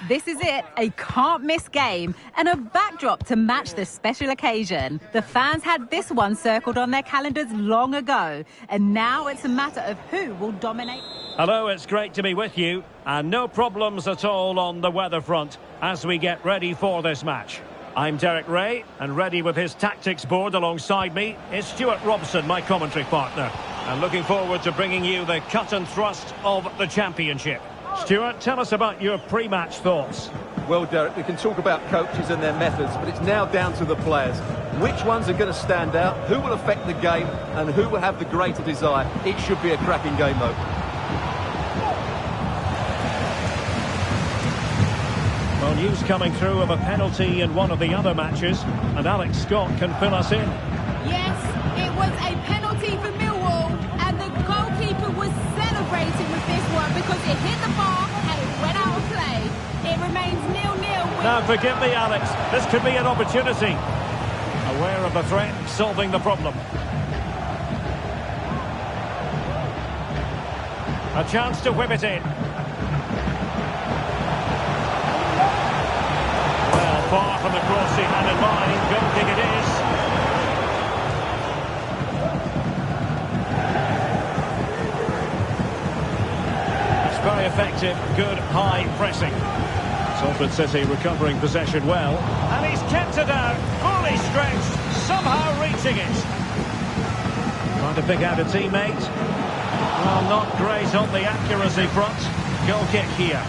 This is it, a can't-miss game and a backdrop to match the special occasion. The fans had this one circled on their calendars long ago, and now it's a matter of who will dominate. Hello, it's great to be with you, and no problems at all on the weather front as we get ready for this match. I'm Derek Ray, and ready with his tactics board alongside me is Stuart Robson, my commentary partner. And looking forward to bringing you the cut and thrust of the championship. Stuart, tell us about your pre-match thoughts. Well, Derek, we can talk about coaches and their methods, but it's now down to the players. Which ones are going to stand out, who will affect the game, and who will have the greater desire? It should be a cracking game, though. Well, news coming through of a penalty in one of the other matches, and Alex Scott can fill us in. Yes, it was a penalty for Millwall, and the goalkeeper was celebrating with this one because it hit the bar and it went out of play. It remains 0-0. Now, forgive me, Alex. This could be an opportunity. Aware of the threat, solving the problem. A chance to whip it in. Well, far from the cross he had in mind. Goal kick it is. It's very effective, good high pressing. Salford City recovering possession well. And he's kept it out, fully stretched, somehow reaching it. Trying to pick out a teammate. Well, not great on the accuracy front. Goal kick here.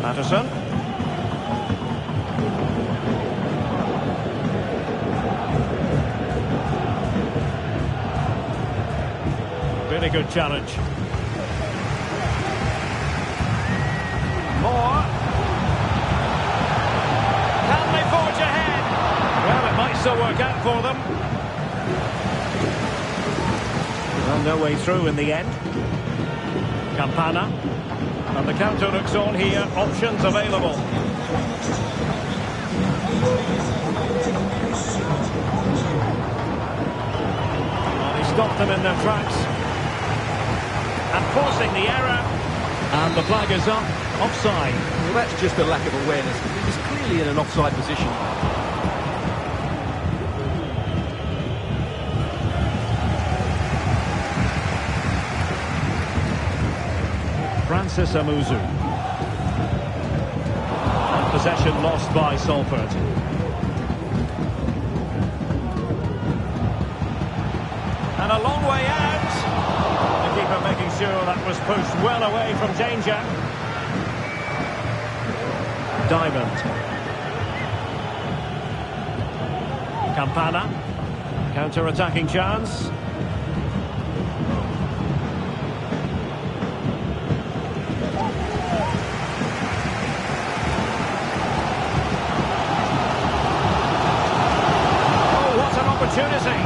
Patterson. Really good challenge. More. Can they forge ahead? Well, it might still work out for them. Well, no way through in the end. Campana. And the counter looks on here. Options available. Well, he stopped them in their tracks. And forcing the error. And the flag is up. Offside. Well, that's just a lack of awareness. He was clearly in an offside position. Francis Amuzu. And possession lost by Salford. And a long way out. The keeper making sure that was pushed well away from danger. Diamond. Campana. Counter-attacking chance. Opportunity.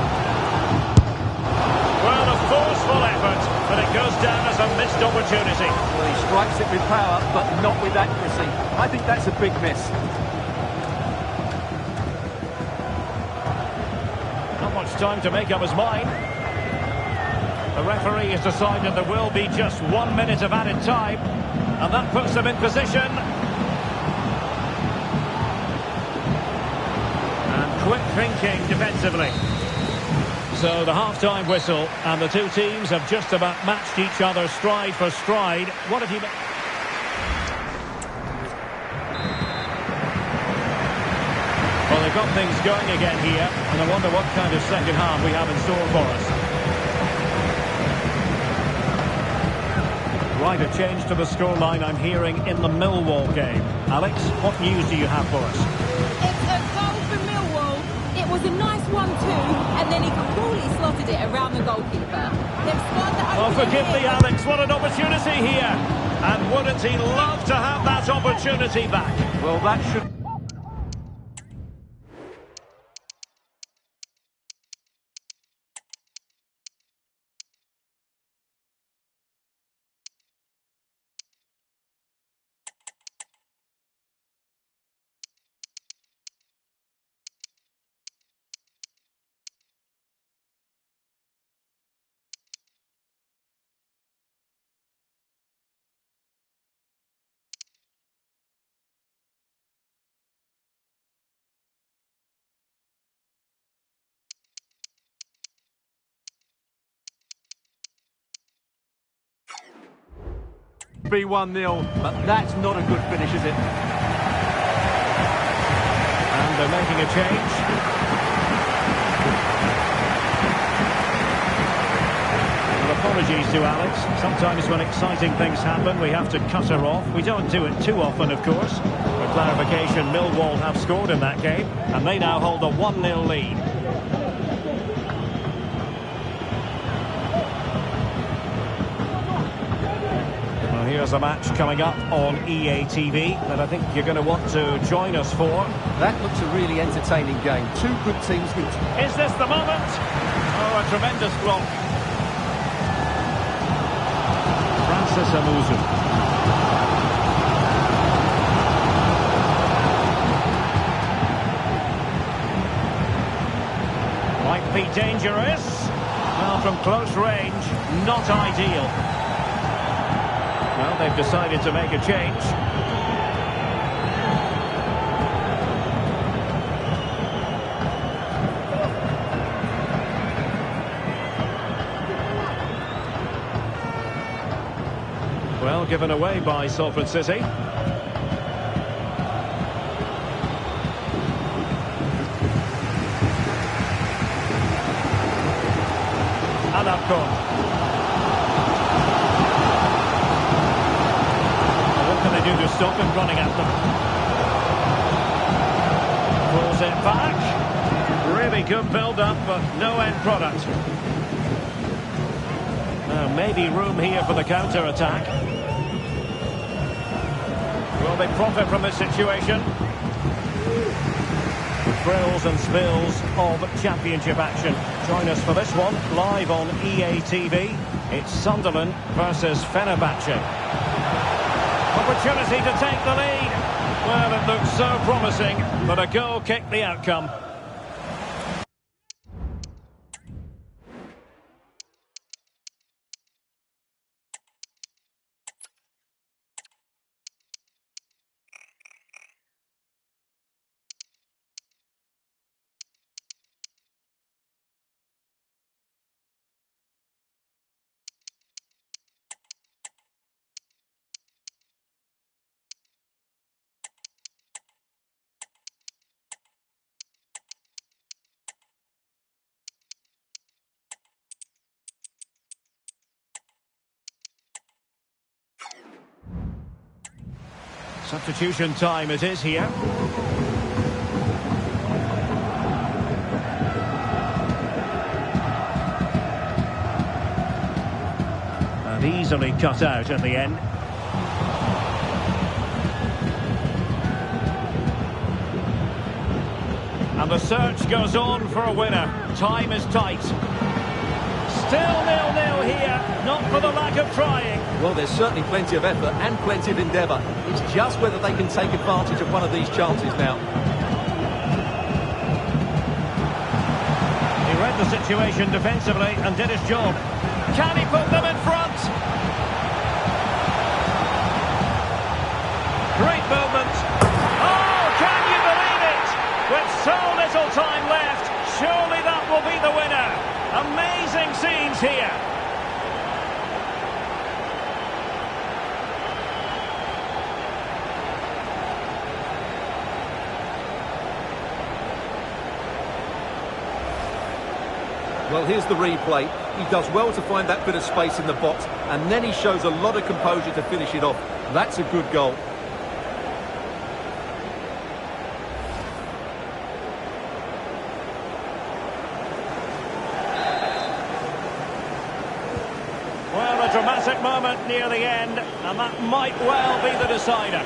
Well, a forceful effort, but it goes down as a missed opportunity. Well, he strikes it with power, but not with accuracy. I think that's a big miss. Not much time to make up his mind. The referee has decided there will be just 1 minute of added time, and that puts them in position. Quick thinking defensively. So the half-time whistle, and the two teams have just about matched each other stride for stride. What have you... Well, they've got things going again here, and I wonder what kind of second half we have in store for us. Right, a change to the scoreline I'm hearing in the Millwall game. Alex, what news do you have for us? It's a goal for Millwall. It was a nice 1-2, and then he coolly slotted it around the goalkeeper. They've scored the Oh, opening forgive me, here. Alex, what an opportunity here. And wouldn't he love to have that opportunity back? Well, that should... be 1-0, but that's not a good finish, is it? And they're making a change. Well, apologies to Alex. Sometimes when exciting things happen, we have to cut her off. We don't do it too often, of course. For clarification, Millwall have scored in that game, and they now hold a 1-0 lead. Here's a match coming up on EA TV that I think you're going to want to join us for. That looks a really entertaining game. Two good teams. Is this the moment? Oh, a tremendous block. Francis Amuzu. Might be dangerous. Well, from close range, not ideal. Well, they've decided to make a change. Well, given away by Salford City. And up gone. Do to stop him running at them. Pulls it back. Really good build-up, but no end product. Maybe room here for the counter-attack. Will they profit from this situation? The thrills and spills of championship action. Join us for this one, live on EA TV. It's Sunderland versus Fenerbahce. Opportunity to take the lead. Well, it looks so promising, but a goal kicked the outcome. Substitution time it is here. And easily cut out at the end. And the search goes on for a winner. Time is tight. Still 0-0 here, not for the lack of trying. Well, there's certainly plenty of effort and plenty of endeavour. It's just whether they can take advantage of one of these chances now. He read the situation defensively and did his job. Can he put them in front? Great movement. Oh, can you believe it? With so little time left, surely that will be the winner. Amazing scenes here. Well, here's the replay. He does well to find that bit of space in the box, and then he shows a lot of composure to finish it off. That's a good goal. Well, a dramatic moment near the end, and that might well be the decider.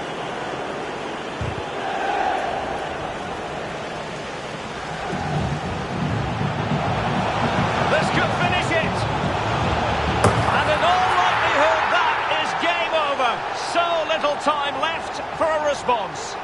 This could finish it. And in all likelihood, that is game over. So little time left for a response.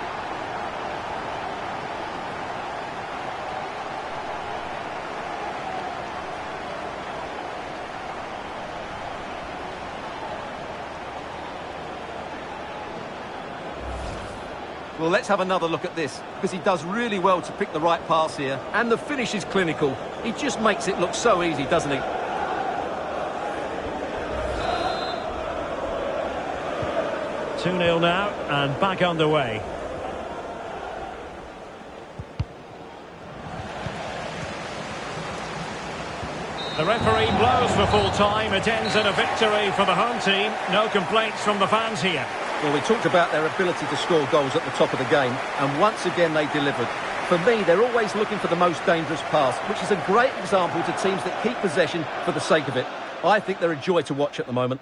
Well, let's have another look at this, because he does really well to pick the right pass here. And the finish is clinical. He just makes it look so easy, doesn't he? 2-0 now, and back underway. The referee blows for full time. It ends in a victory for the home team. No complaints from the fans here. Well, we talked about their ability to score goals at the top of the game, and once again they delivered. For me, they're always looking for the most dangerous pass, which is a great example to teams that keep possession for the sake of it. I think they're a joy to watch at the moment.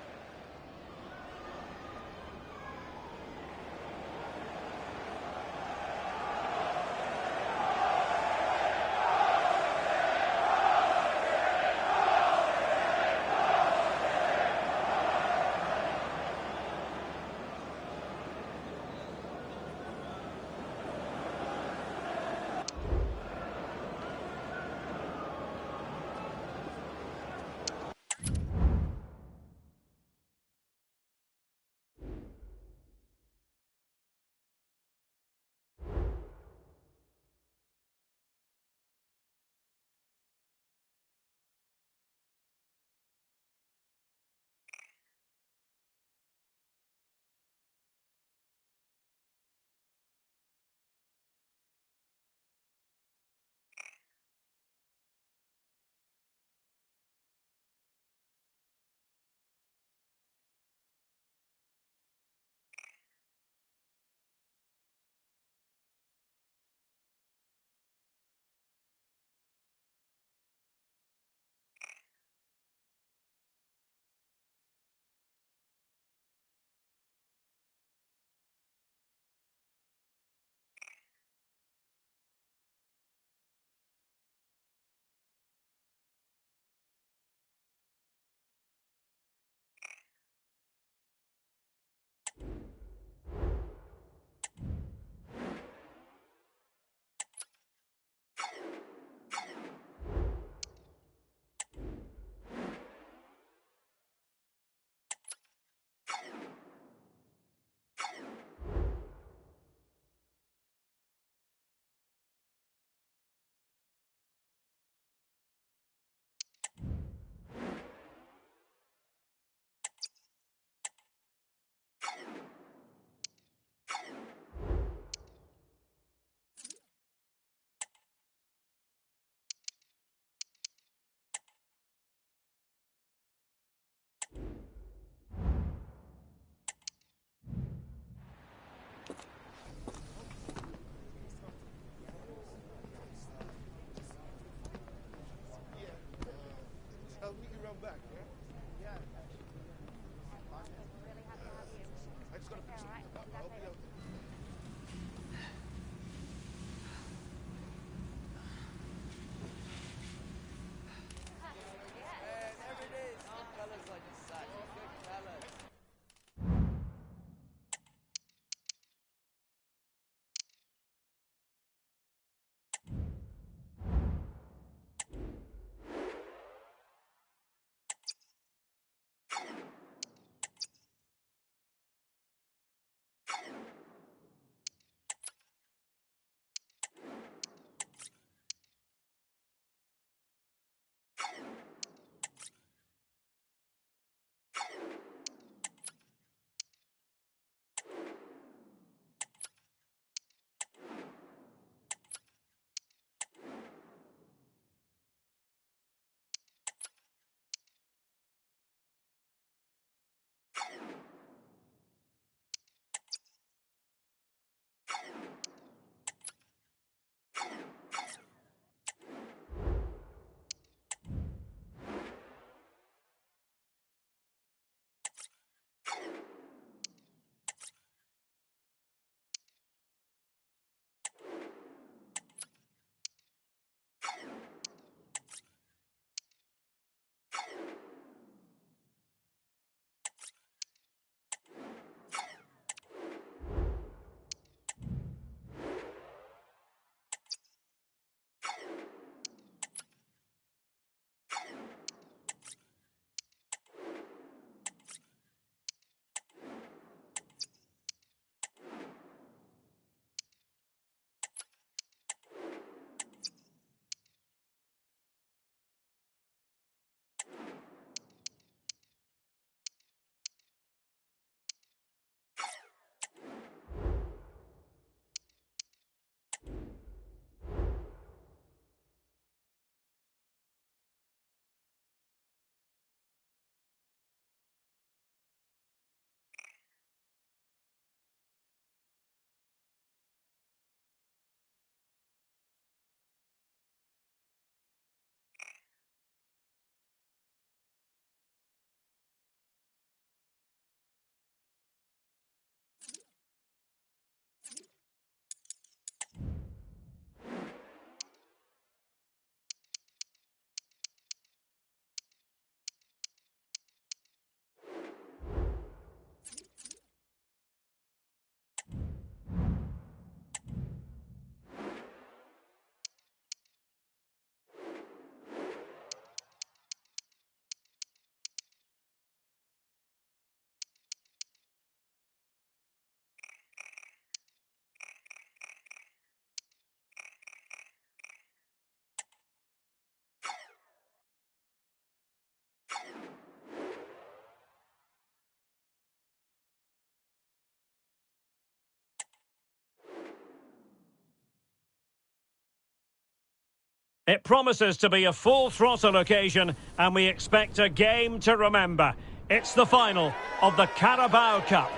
It promises to be a full-throttle occasion, and we expect a game to remember. It's the final of the Carabao Cup.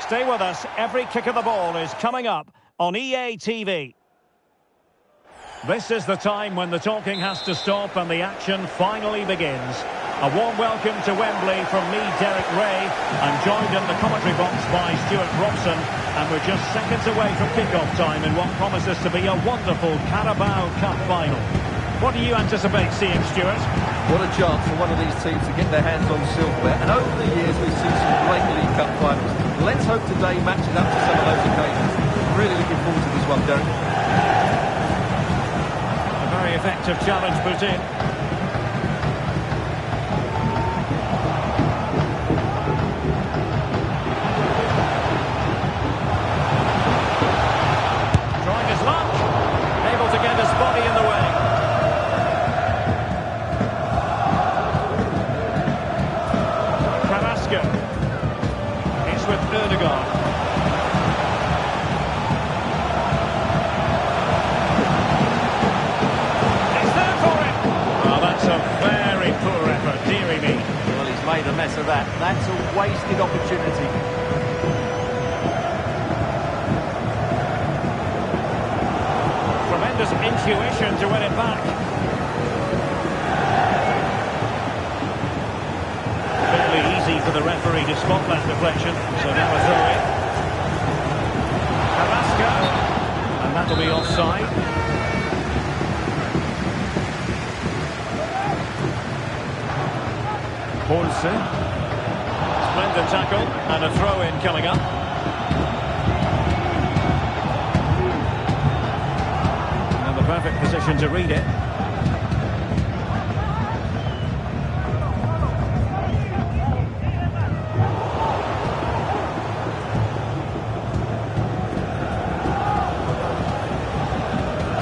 Stay with us. Every kick of the ball is coming up on EA TV. This is the time when the talking has to stop and the action finally begins. A warm welcome to Wembley from me, Derek Ray. I'm joined in the commentary box by Stuart Robson, and we're just seconds away from kick-off time in what promises to be a wonderful Carabao Cup final. What do you anticipate seeing, Stuart? What a chance for one of these teams to get their hands on silverware. And over the years, we've seen some great League Cup finals. Let's hope today matches up to some of those occasions. Really looking forward to this one, Derek. A very effective challenge put in. Trying his luck. Able to get his body in the way. It's with Erdegaard. It's there for him. Oh, that's a very poor effort, dearie me. Well, he's made a mess of that. That's a wasted opportunity. Tremendous intuition to win it back. Easy for the referee to spot that deflection, so now a throw in. Carrasco, and that'll be offside. Paulsen, splendid tackle, and a throw in coming up. And the perfect position to read it.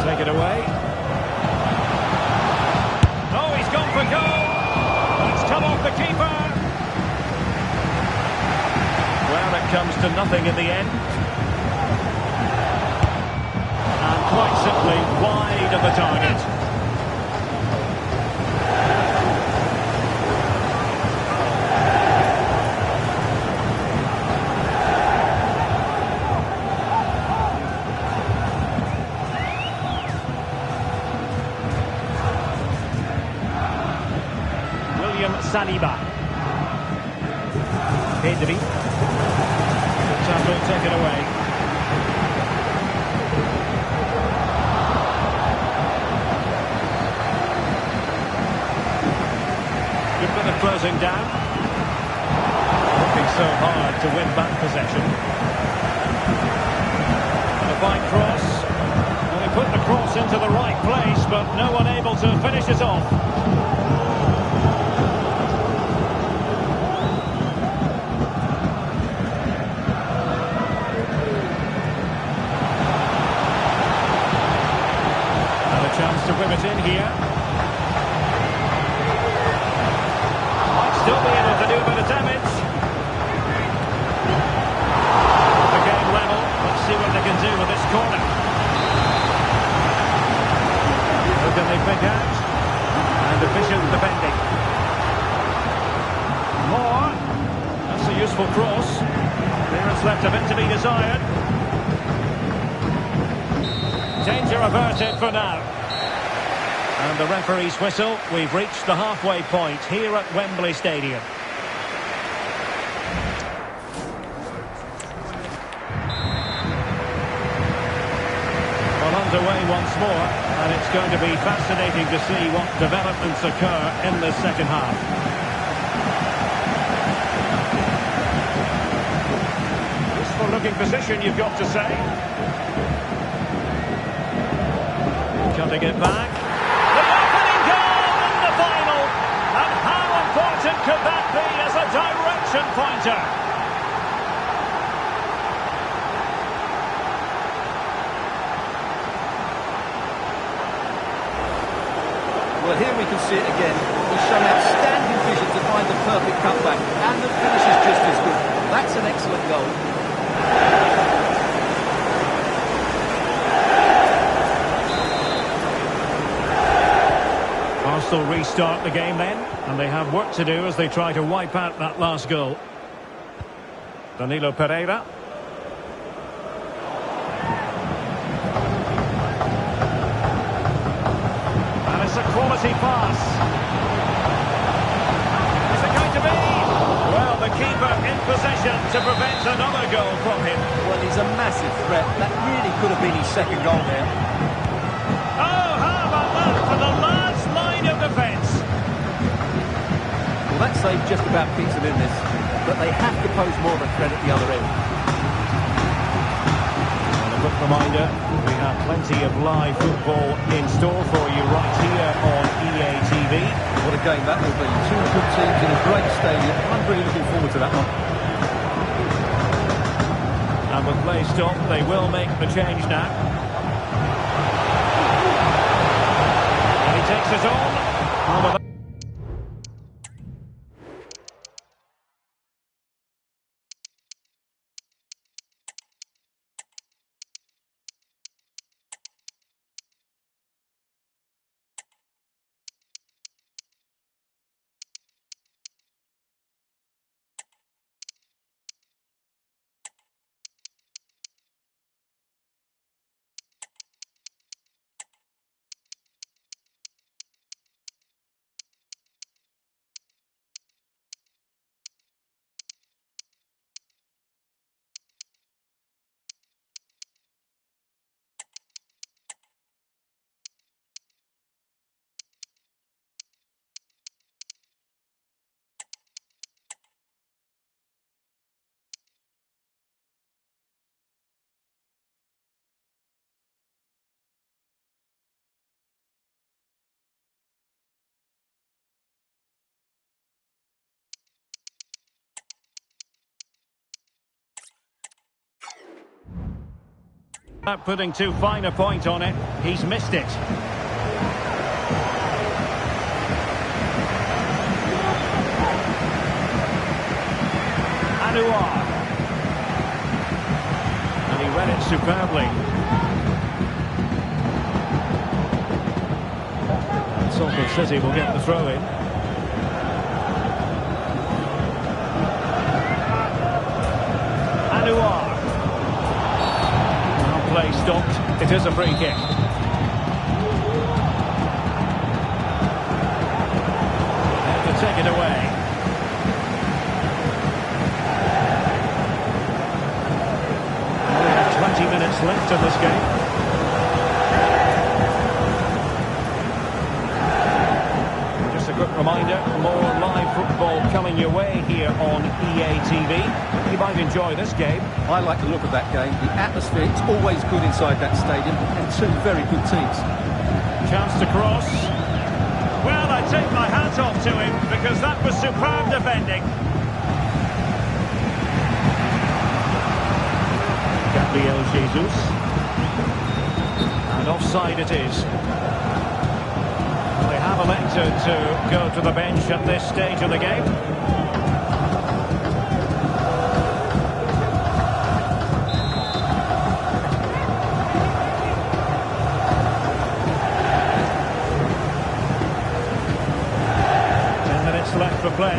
Take it away. Oh, he's gone for goal. It's come off the keeper. Well, it comes to nothing in the end. And quite simply wide of the target. Saliba. Pedri. Good tackle taken away. Good bit of closing down. Working so hard to win back possession. And a fine cross. Well, he put the cross into the right place, but no one able to finish it off. Chance to whip it in here. Might still be able to do a bit of damage. The game level. Let's see what they can do with this corner. Who can they pick out? And efficient defending. More. That's a useful cross. Clearance left a bit to be desired. Danger averted for now. And the referee's whistle, we've reached the halfway point here at Wembley Stadium. Well, underway once more, and it's going to be fascinating to see what developments occur in the second half. Useful looking position, you've got to say. Cutting it back. Could that be as a direction pointer? Well, here we can see it again. He's shown outstanding vision to find the perfect cutback, and the finish is just as good. That's an excellent goal. Arsenal restart the game then, and they have work to do as they try to wipe out that last goal. Danilo Pereira. And it's a quality pass. Is it going to be? Well, the keeper in possession to prevent another goal from him. Well, he's a massive threat. That really could have been his second goal there. Oh, how about that for the last line of defence? Well, that save just about keeps them in this, but they have to pose more of a threat at the other end. And a quick reminder, we have plenty of live football in store for you right here on EA TV. What a game that will be. Two good teams in a great stadium. I'm really looking forward to that one. And with play stopped, they will make the change now. And he takes it on. Not putting too fine a point on it, he's missed it. Anouar. And he read it superbly. Salford City will get the throw in. Anouar. Play stopped. It is a free kick. And to take it away. We have 20 minutes left in this game. Just a quick reminder, more live football coming your way here on EA TV. You might enjoy this game. I like the look of that game. The atmosphere is always good inside that stadium, and two very good teams. Chance to cross. Well, I take my hat off to him because that was superb defending. Gabriel Jesus. And offside it is. They have elected to go to the bench at this stage of the game. 10 minutes left for play.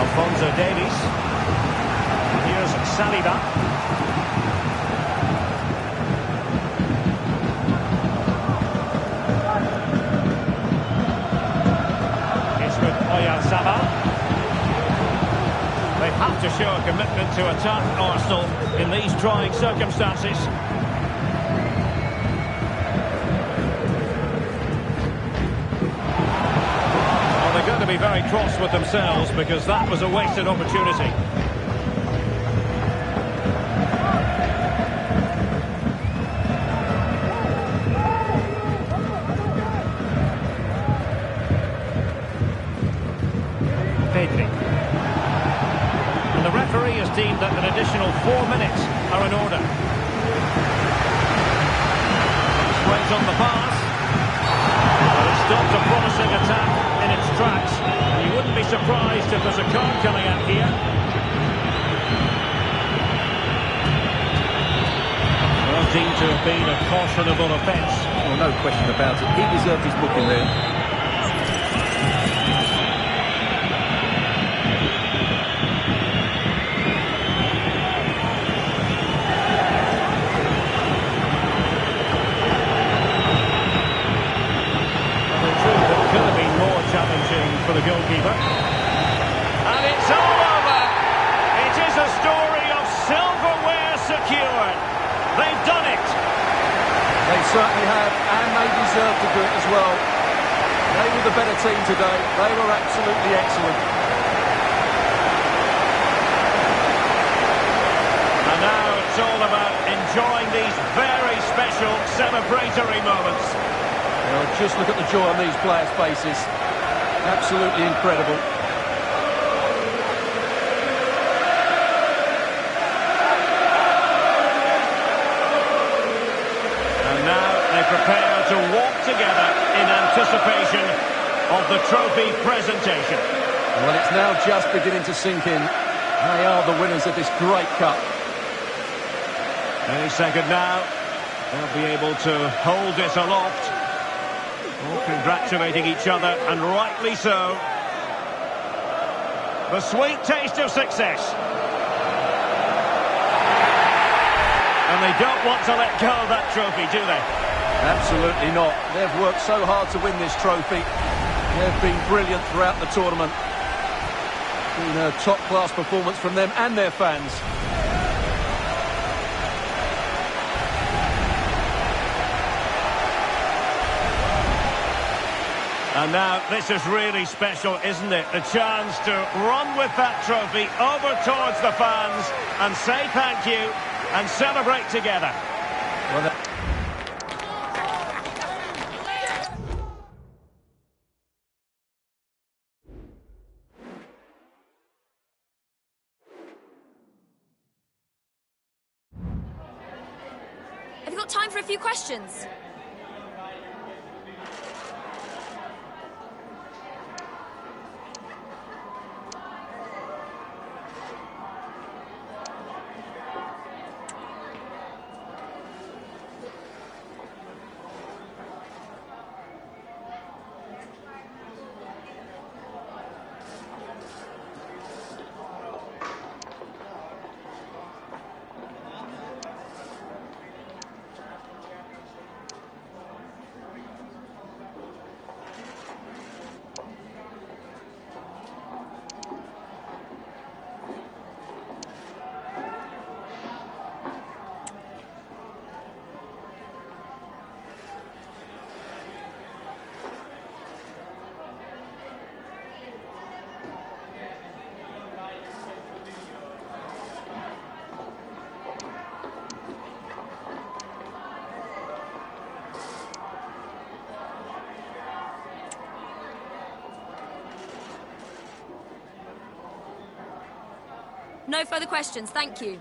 Alphonso Davies. Here's Saliba. They have to show a commitment to attack Arsenal in these trying circumstances. Well, they're going to be very cross with themselves because that was a wasted opportunity. And the referee has deemed that an additional 4 minutes are in order. Wait on the pass. But it stopped a promising attack in its tracks. And you wouldn't be surprised if there's a card coming out here. to have been a cautionable offence. Well, no question about it. He deserved his booking there. The truth, it could have been more challenging for the goalkeeper. And it's all over. It is a story of silverware secured. They've done it. They certainly have, and they deserve to do it as well. They were the better team today. They were absolutely excellent. And now it's all about enjoying these very special celebratory moments. Well, just look at the joy on these players' faces. Absolutely incredible. And now they prepare to walk together in anticipation of the trophy presentation. Well, it's now just beginning to sink in. They are the winners of this great cup. Any second now, they'll be able to hold it aloft. All congratulating each other, and rightly so. The sweet taste of success. And they don't want to let go of that trophy, do they? Absolutely not. They've worked so hard to win this trophy. They've been brilliant throughout the tournament. Been a top-class performance from them and their fans. And now, this is really special, isn't it? The chance to run with that trophy over towards the fans and say thank you and celebrate together. Well, Have you got time for a few questions? No further questions, thank you.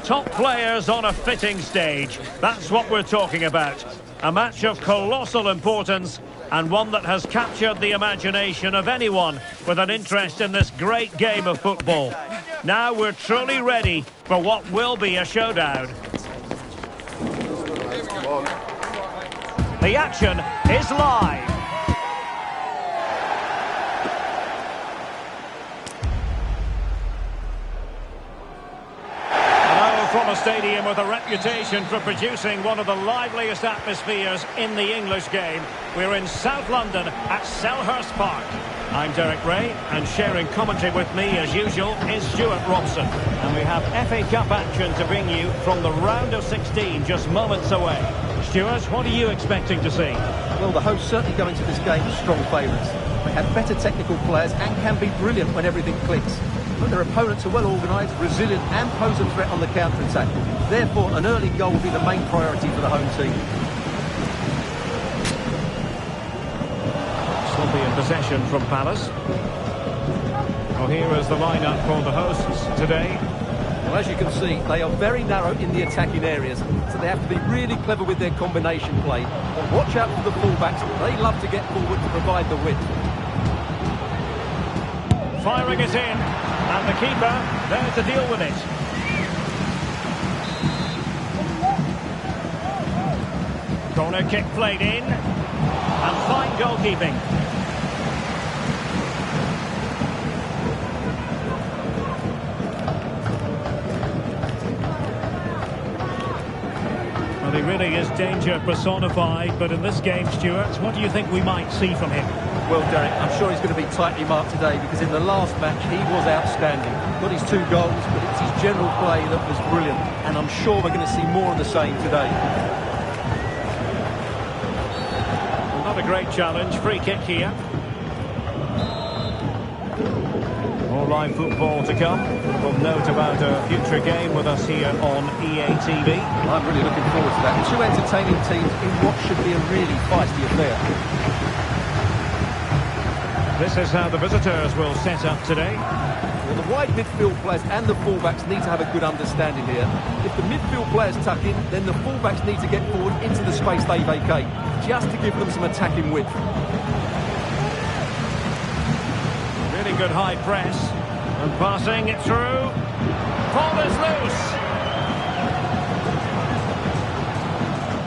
Top players on a fitting stage. That's what we're talking about. A match of colossal importance and one that has captured the imagination of anyone with an interest in this great game of football. Now we're truly ready for what will be a showdown. The action is live. From a stadium with a reputation for producing one of the liveliest atmospheres in the English game, we're in South London at Selhurst Park. I'm Derek Ray, and sharing commentary with me as usual is Stuart Robson. And we have FA Cup action to bring you from the round of 16 just moments away. Stuart, what are you expecting to see? Well, the hosts certainly go into this game as strong favourites. They have better technical players and can be brilliant when everything clicks. But their opponents are well organised, resilient and pose a threat on the counter-attack. Therefore, an early goal will be the main priority for the home team. Sloppy in possession from Palace. Well, here is the lineup for the hosts today. Well, as you can see, they are very narrow in the attacking areas, so they have to be really clever with their combination play. But watch out for the fullbacks. They love to get forward to provide the width. Firing it in. And the keeper there to deal with it. Corner kick played in. And fine goalkeeping. Well, he really is danger personified, but in this game, Stuart, what do you think we might see from him? Well, Derek, I'm sure he's going to be tightly marked today because in the last match he was outstanding. Got his 2 goals, but it's his general play that was brilliant. And I'm sure we're going to see more of the same today. Well, not a great challenge. Free kick here. More live football to come. We'll note about a future game with us here on EA TV. I'm really looking forward to that. 2 entertaining teams in what should be a really feisty affair. This is how the visitors will set up today. Well, the wide midfield players and the fullbacks need to have a good understanding here. If the midfield players tuck in, then the fullbacks need to get forward into the space they vacate, just to give them some attacking width. Really good high press. And passing it through. Ball is loose.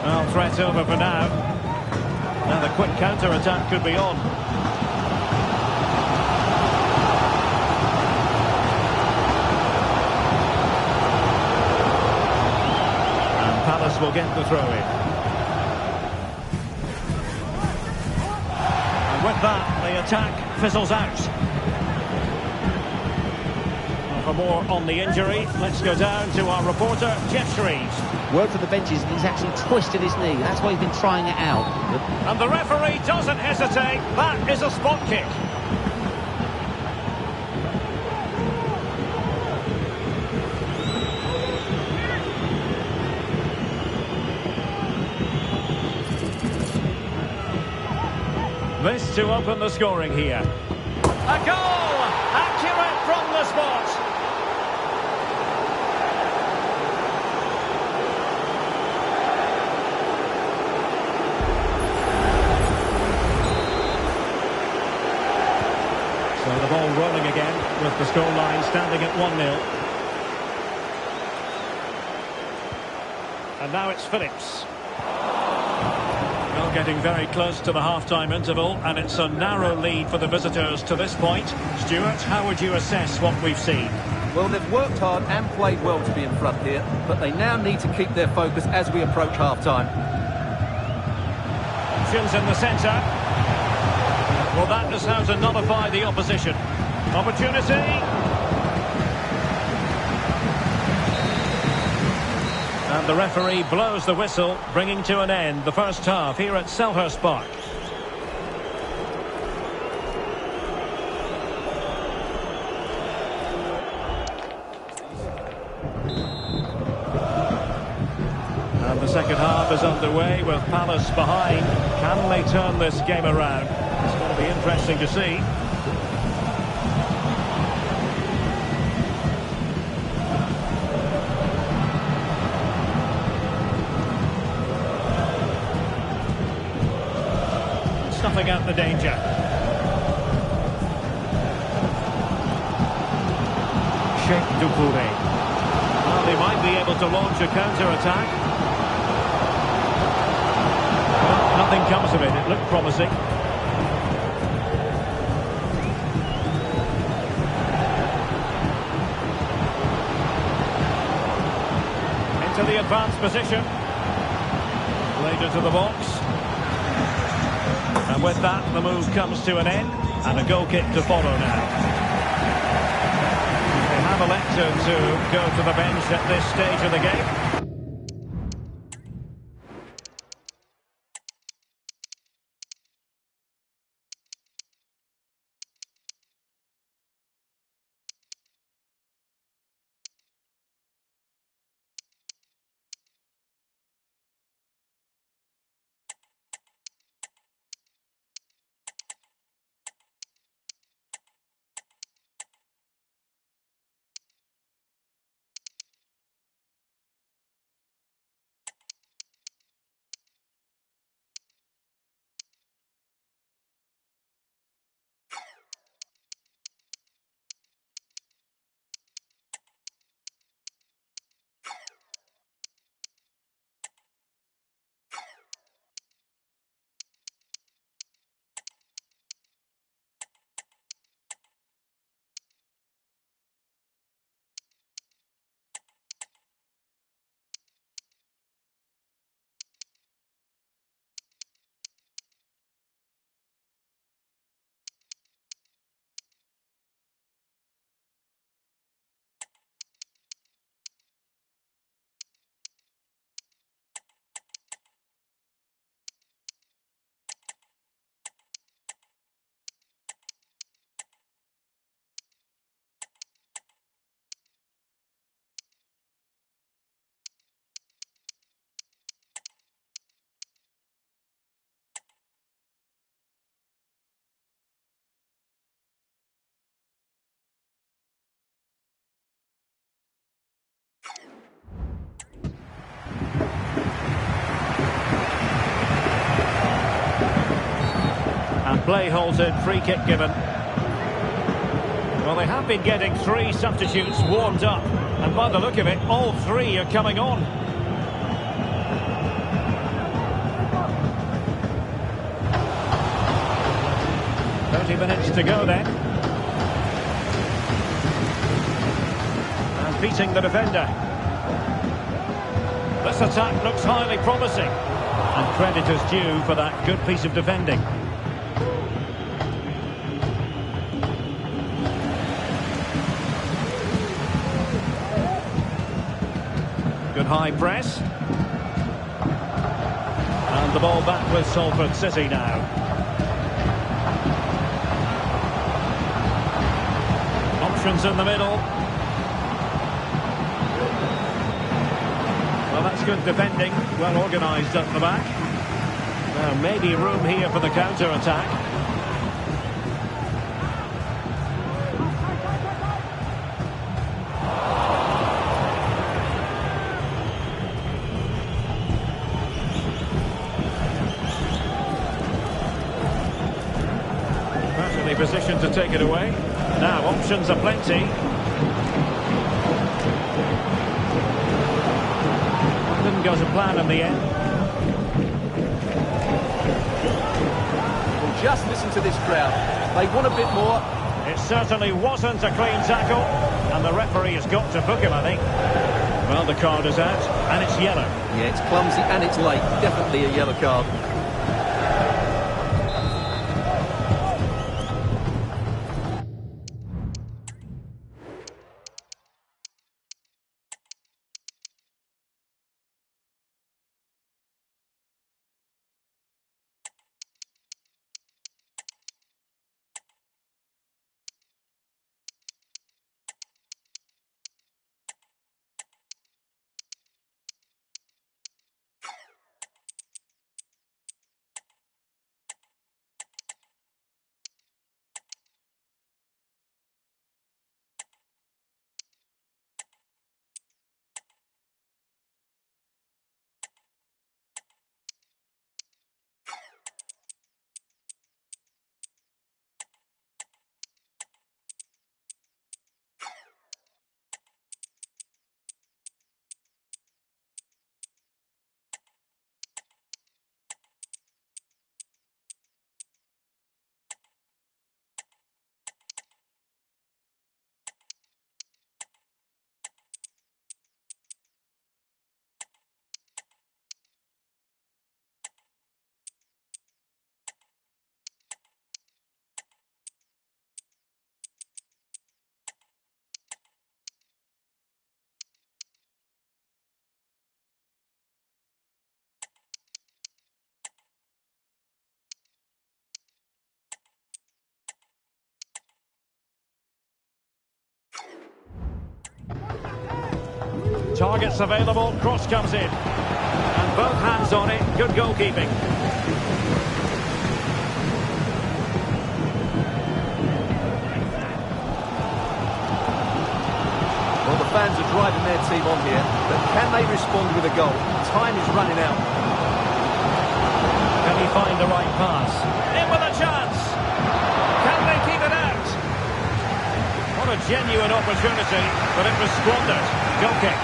Well, threat over for now. Now the quick counter-attack could be on. Palace will get the throw in. And with that, the attack fizzles out. Well, for more on the injury, let's go down to our reporter, Jeff Shreves. Word from the benches, and he's actually twisted his knee. That's why he's been trying it out. And the referee doesn't hesitate. That is a spot kick. This to open the scoring here. A goal! Accurate from the spot. So the ball rolling again with the scoreline standing at 1-0. And now it's Phillips. Well, getting very close to the half-time interval, and it's a narrow lead for the visitors to this point. Stuart, how would you assess what we've seen? Well, they've worked hard and played well to be in front here, but they now need to keep their focus as we approach half-time. Options in the centre. Well, that is how to nullify the opposition. Opportunity. And the referee blows the whistle, bringing to an end the first half here at Selhurst Park. And the second half is underway with Palace behind. Can they turn this game around? It's going to be interesting to see. closing out the danger. Sheikh Doucouré. Well, they might be able to launch a counter-attack. Well, nothing comes of it. It looked promising. Into the advanced position. Played into the box. And with that, the move comes to an end. And a goal kick to follow now. They have elected to go to the bench at this stage of the game. And play halted, free kick given. Well, they have been getting 3 substitutes warmed up. And by the look of it, all 3 are coming on. Minutes to go then. And beating the defender. This attack looks highly promising. And credit is due for that good piece of defending. Good high press. And the ball back with Salford City now. Options in the middle. Well, that's good defending. Well organised at the back. Now, maybe room here for the counter-attack. Perfectly positioned to take it away. Now, options are plenty. Didn't go to plan in the end. Well, just listen to this crowd. They want a bit more. It certainly wasn't a clean tackle. And the referee has got to book him, I think. Well, the card is out, and it's yellow. Yeah, it's clumsy and it's late. Definitely a yellow card. Targets available, cross comes in. And both hands on it, good goalkeeping. Well, the fans are driving their team on here, but can they respond with a goal? Time is running out. Can he find the right pass? In with a chance! Can they keep it out? What a genuine opportunity, but it was squandered. Goal kick.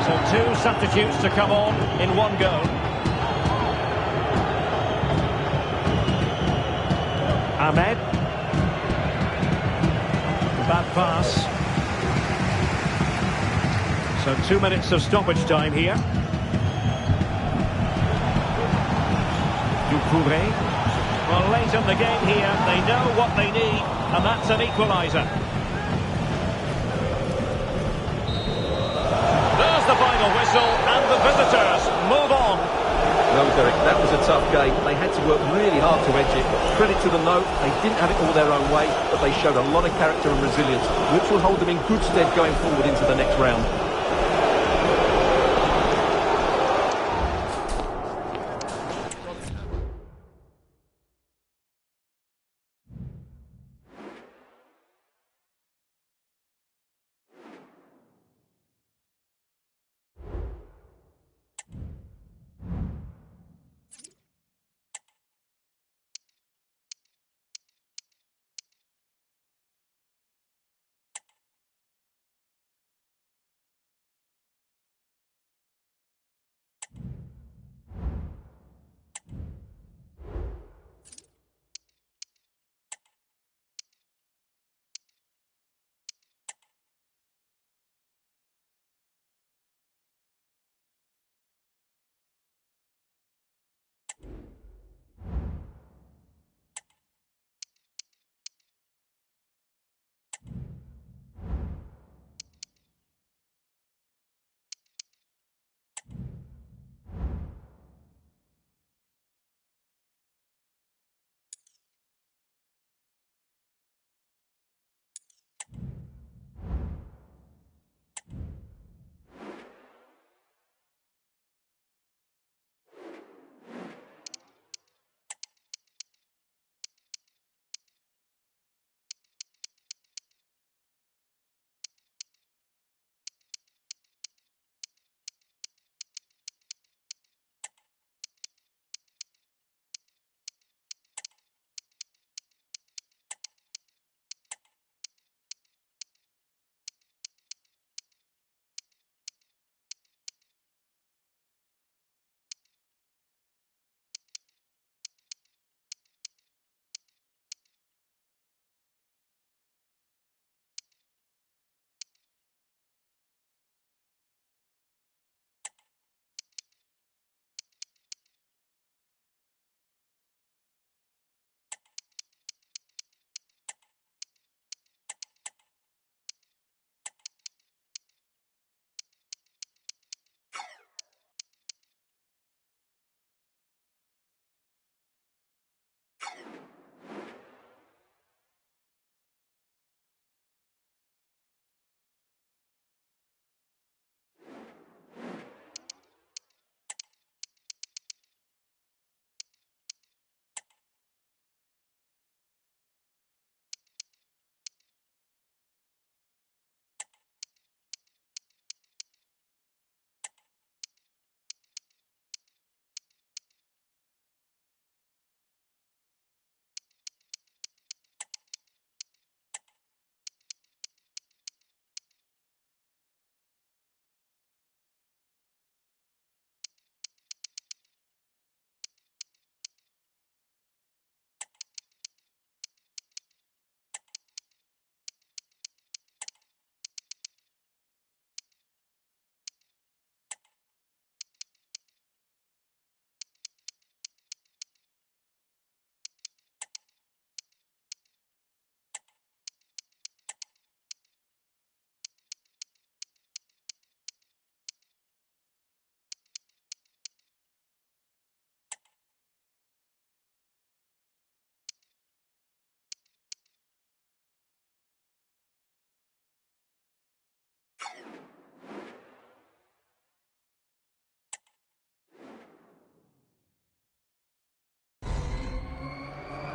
So two substitutes to come on in one go. Ahmed. Bad pass. So 2 minutes of stoppage time here. Ducouré. Well, late in the game here, they know what they need, and that's an equaliser. There's the final whistle, and the visitors move on. Well, Derek, that was a tough game. They had to work really hard to edge it. Credit to them, though, they didn't have it all their own way, but they showed a lot of character and resilience, which will hold them in good stead going forward into the next round.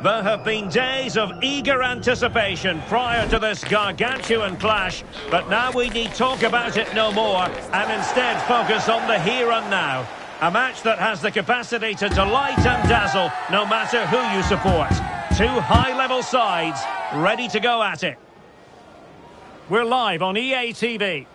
There have been days of eager anticipation prior to this gargantuan clash, but now we need talk about it no more and instead focus on the here and now. A match that has the capacity to delight and dazzle no matter who you support. Two high-level sides ready to go at it. We're live on EA TV.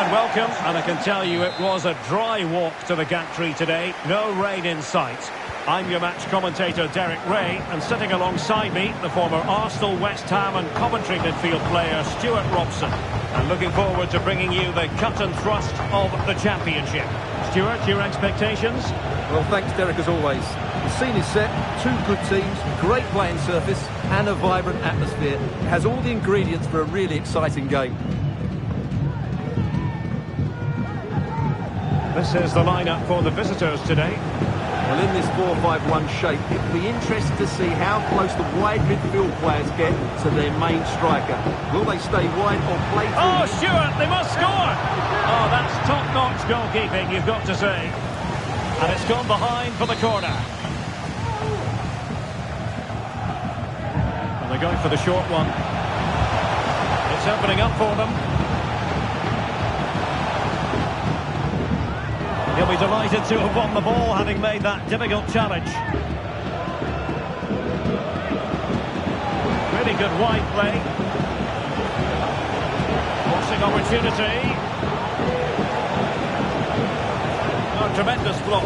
Welcome, and I can tell you it was a dry walk to the gantry today. No rain in sight. I'm your match commentator Derek Ray, and sitting alongside me the former Arsenal, West Ham and Coventry midfield player Stuart Robson. And looking forward to bringing you the cut and thrust of the championship. Stuart, your expectations? Well, thanks Derek as always. The scene is set, two good teams, great playing surface and a vibrant atmosphere. It has all the ingredients for a really exciting game. This is the lineup for the visitors today. Well, in this 4-5-1 shape, it will be interesting to see how close the wide midfield players get to their main striker. Will they stay wide or play through? Oh, Stuart, they must score! Oh, that's top-notch goalkeeping, you've got to say. And it's gone behind for the corner. And they're going for the short one. It's opening up for them. He'll be delighted to have won the ball, having made that difficult challenge. Really good wide play. Crossing opportunity. Oh, tremendous block.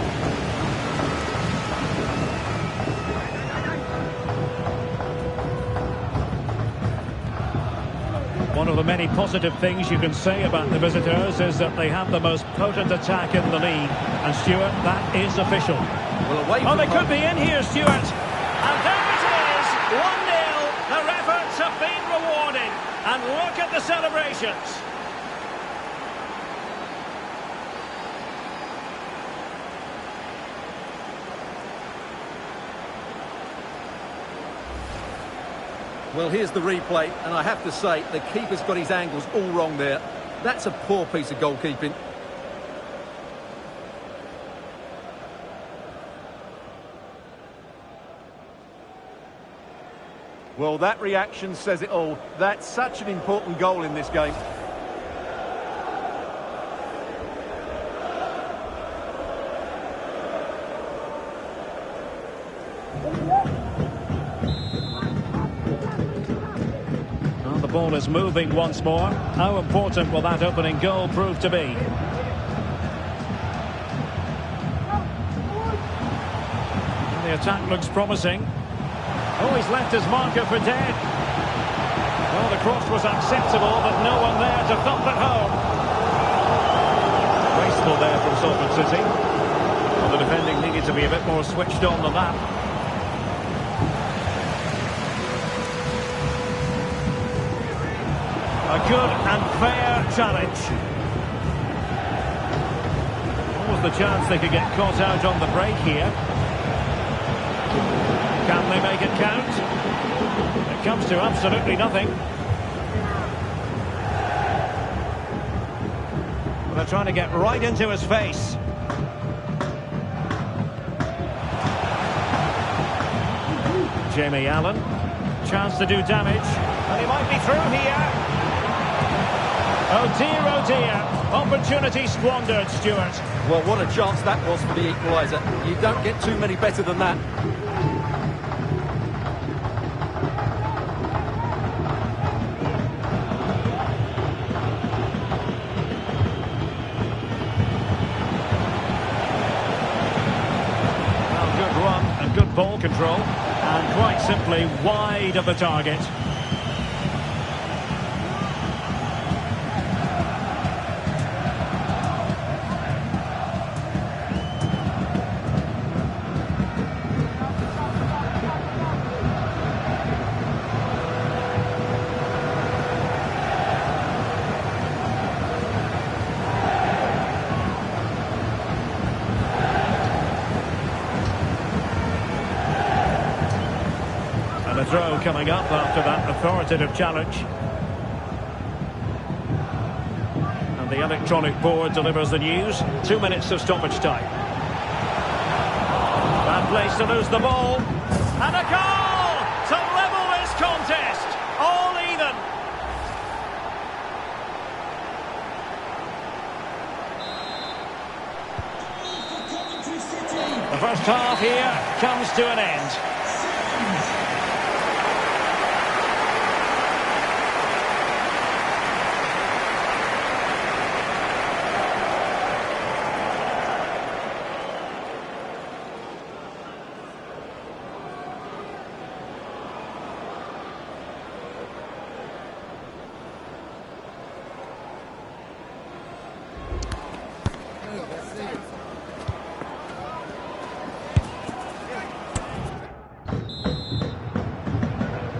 One of the many positive things you can say about the visitors is that they have the most potent attack in the league. And Stuart, that is official. Well, away they could be in here, Stuart. And there it is, 1-0. Their efforts have been rewarded. And look at the celebrations. Well, here's the replay, and I have to say, the keeper's got his angles all wrong there. That's a poor piece of goalkeeping. Well, that reaction says it all. That's such an important goal in this game. The ball is moving once more. How important will that opening goal prove to be? And the attack looks promising. Oh, he's left his marker for dead. Well, the cross was acceptable, but no one there to thump it home. Wasteful there from Salford City. Well, the defending needed to be a bit more switched on than that. A good and fair challenge. What was the chance they could get caught out on the break here? Can they make it count? It comes to absolutely nothing. Well, they're trying to get right into his face. Jamie Allen. Chance to do damage. And he might be through here. Oh dear, opportunity squandered, Stuart. Well, what a chance that was for the equaliser. You don't get too many better than that. Well, good run and good ball control. And quite simply wide of the target. A throw coming up after that authoritative challenge. And the The electronic board delivers the news. 2 minutes of stoppage time. Bad place to lose the ball. And a goal to level this contest. All even. The first half here comes to an end.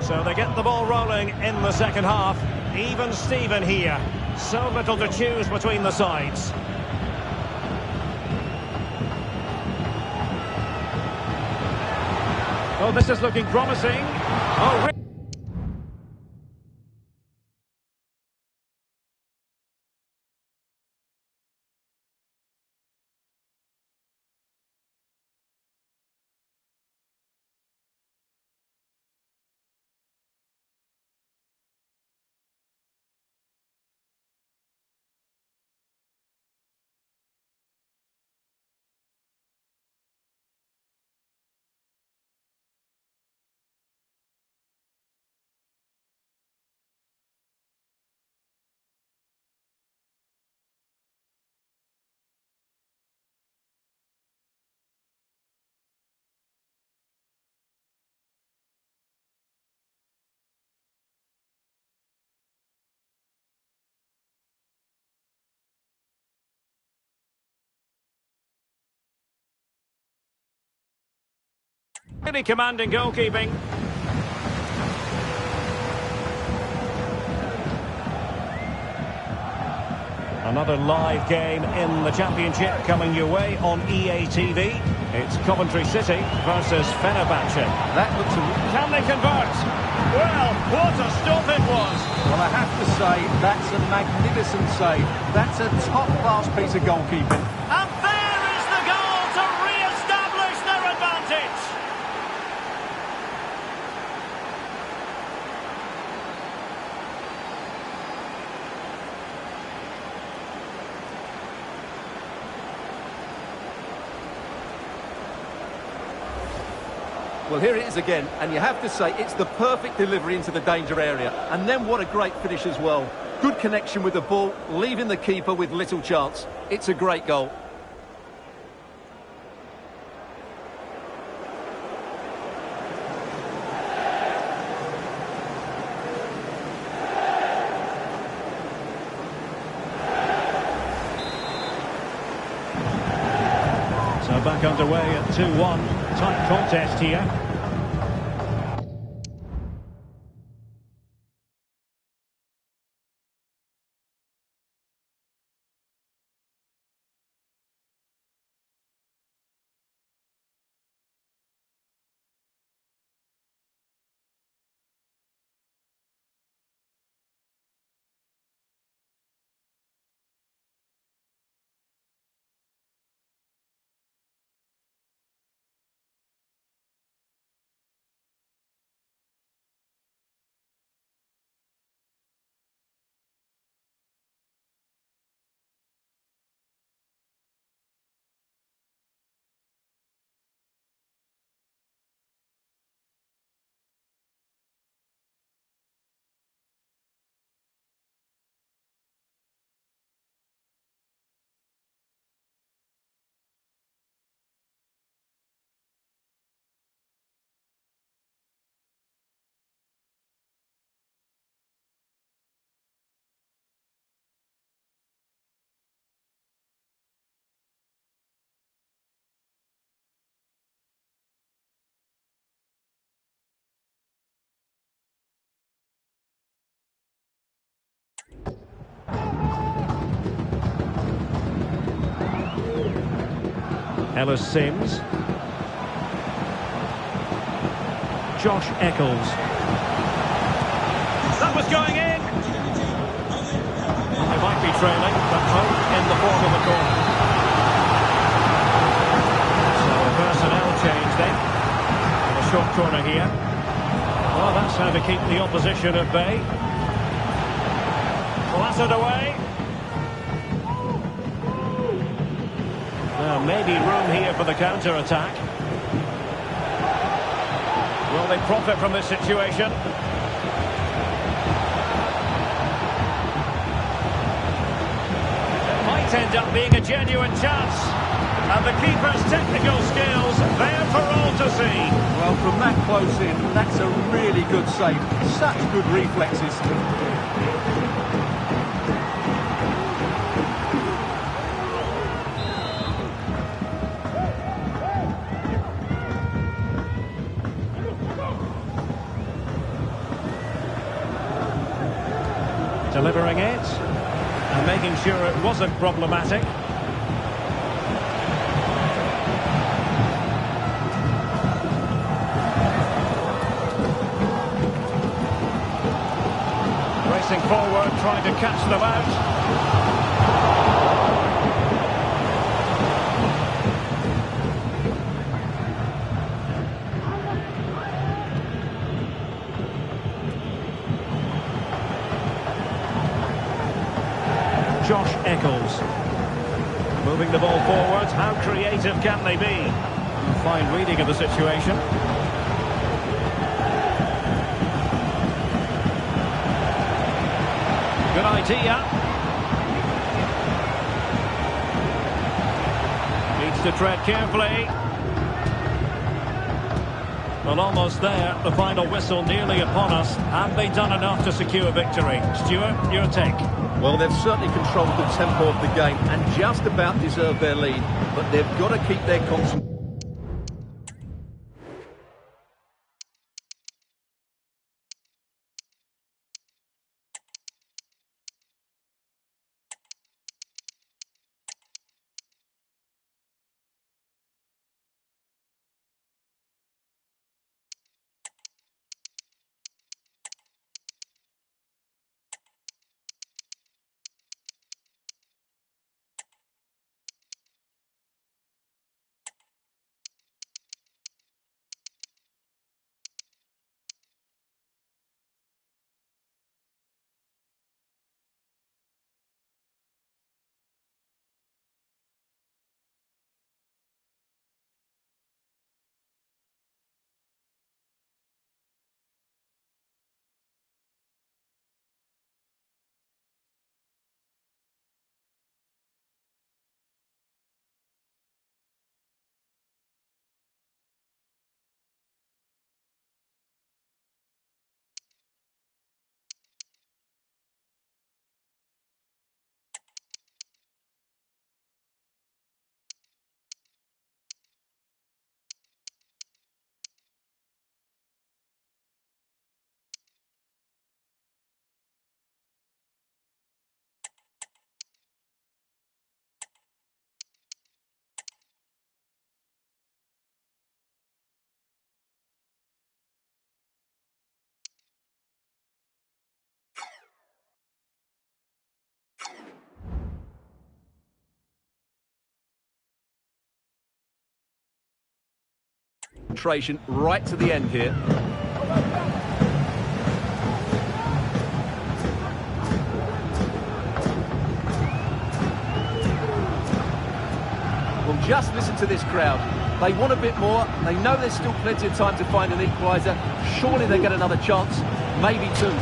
So they get the ball rolling in the second half. Even Steven here. So little to choose between the sides. Oh, this is looking promising. Oh, really commanding goalkeeping. Another live game in the Championship coming your way on EA TV. It's Coventry City versus Fenerbahce. That looks Can they convert? Well, what a stop it was. Well, I have to say, that's a magnificent save. That's a top-class piece of goalkeeping. And there is the goal to re-establish their advantage. Well, here it is again, and you have to say it's the perfect delivery into the danger area. And then what a great finish as well. Good connection with the ball, leaving the keeper with little chance. It's a great goal. So back underway at 2-1. Tight contest here. Ellis Sims. Josh Eccles. That was going in. might be trailing, but hope in the form of a corner. So a personnel change then. And a short corner here. Well, that's how to keep the opposition at bay. Blasted away. Maybe room here for the counter-attack. Will they profit from this situation? It might end up being a genuine chance. And the keeper's technical skills there for all to see. Well, from that close in, that's a really good save. Such good reflexes. Delivering it, and making sure it wasn't problematic. Racing forward, trying to catch them out. Josh Eccles. Moving the ball forward. How creative can they be? Fine reading of the situation. Good idea. Needs to tread carefully. Well, almost there. The final whistle nearly upon us. Have they done enough to secure victory? Stuart, your take. Well, they've certainly controlled the tempo of the game and just about deserved their lead, but they've got to keep their concentration. Right to the end here. Well, just listen to this crowd. They want a bit more. They know there's still plenty of time to find an equaliser. Surely they get another chance, maybe two.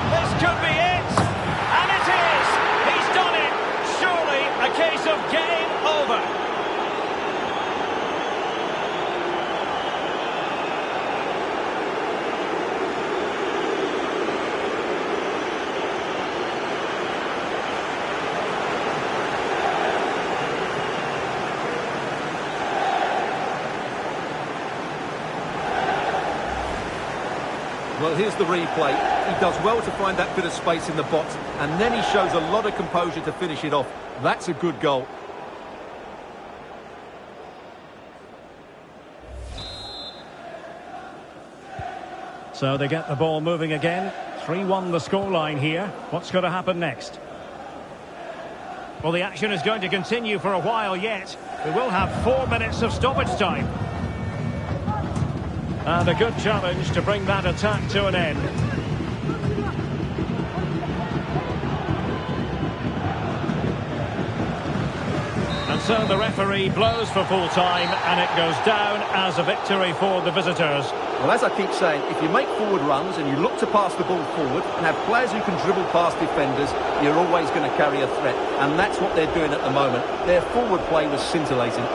This could be it, and it is. He's done it. Surely a case of game over. Well, here's the replay. He does well to find that bit of space in the box, and then he shows a lot of composure to finish it off. That's a good goal. So they get the ball moving again. 3-1 the scoreline here. What's going to happen next? Well, the action is going to continue for a while yet. We will have 4 minutes of stoppage time. And a good challenge to bring that attack to an end. And so the referee blows for full time, and it goes down as a victory for the visitors. Well, as I keep saying, if you make forward runs and you look to pass the ball forward and have players who can dribble past defenders, you're always going to carry a threat. And that's what they're doing at the moment. Their forward play was scintillating.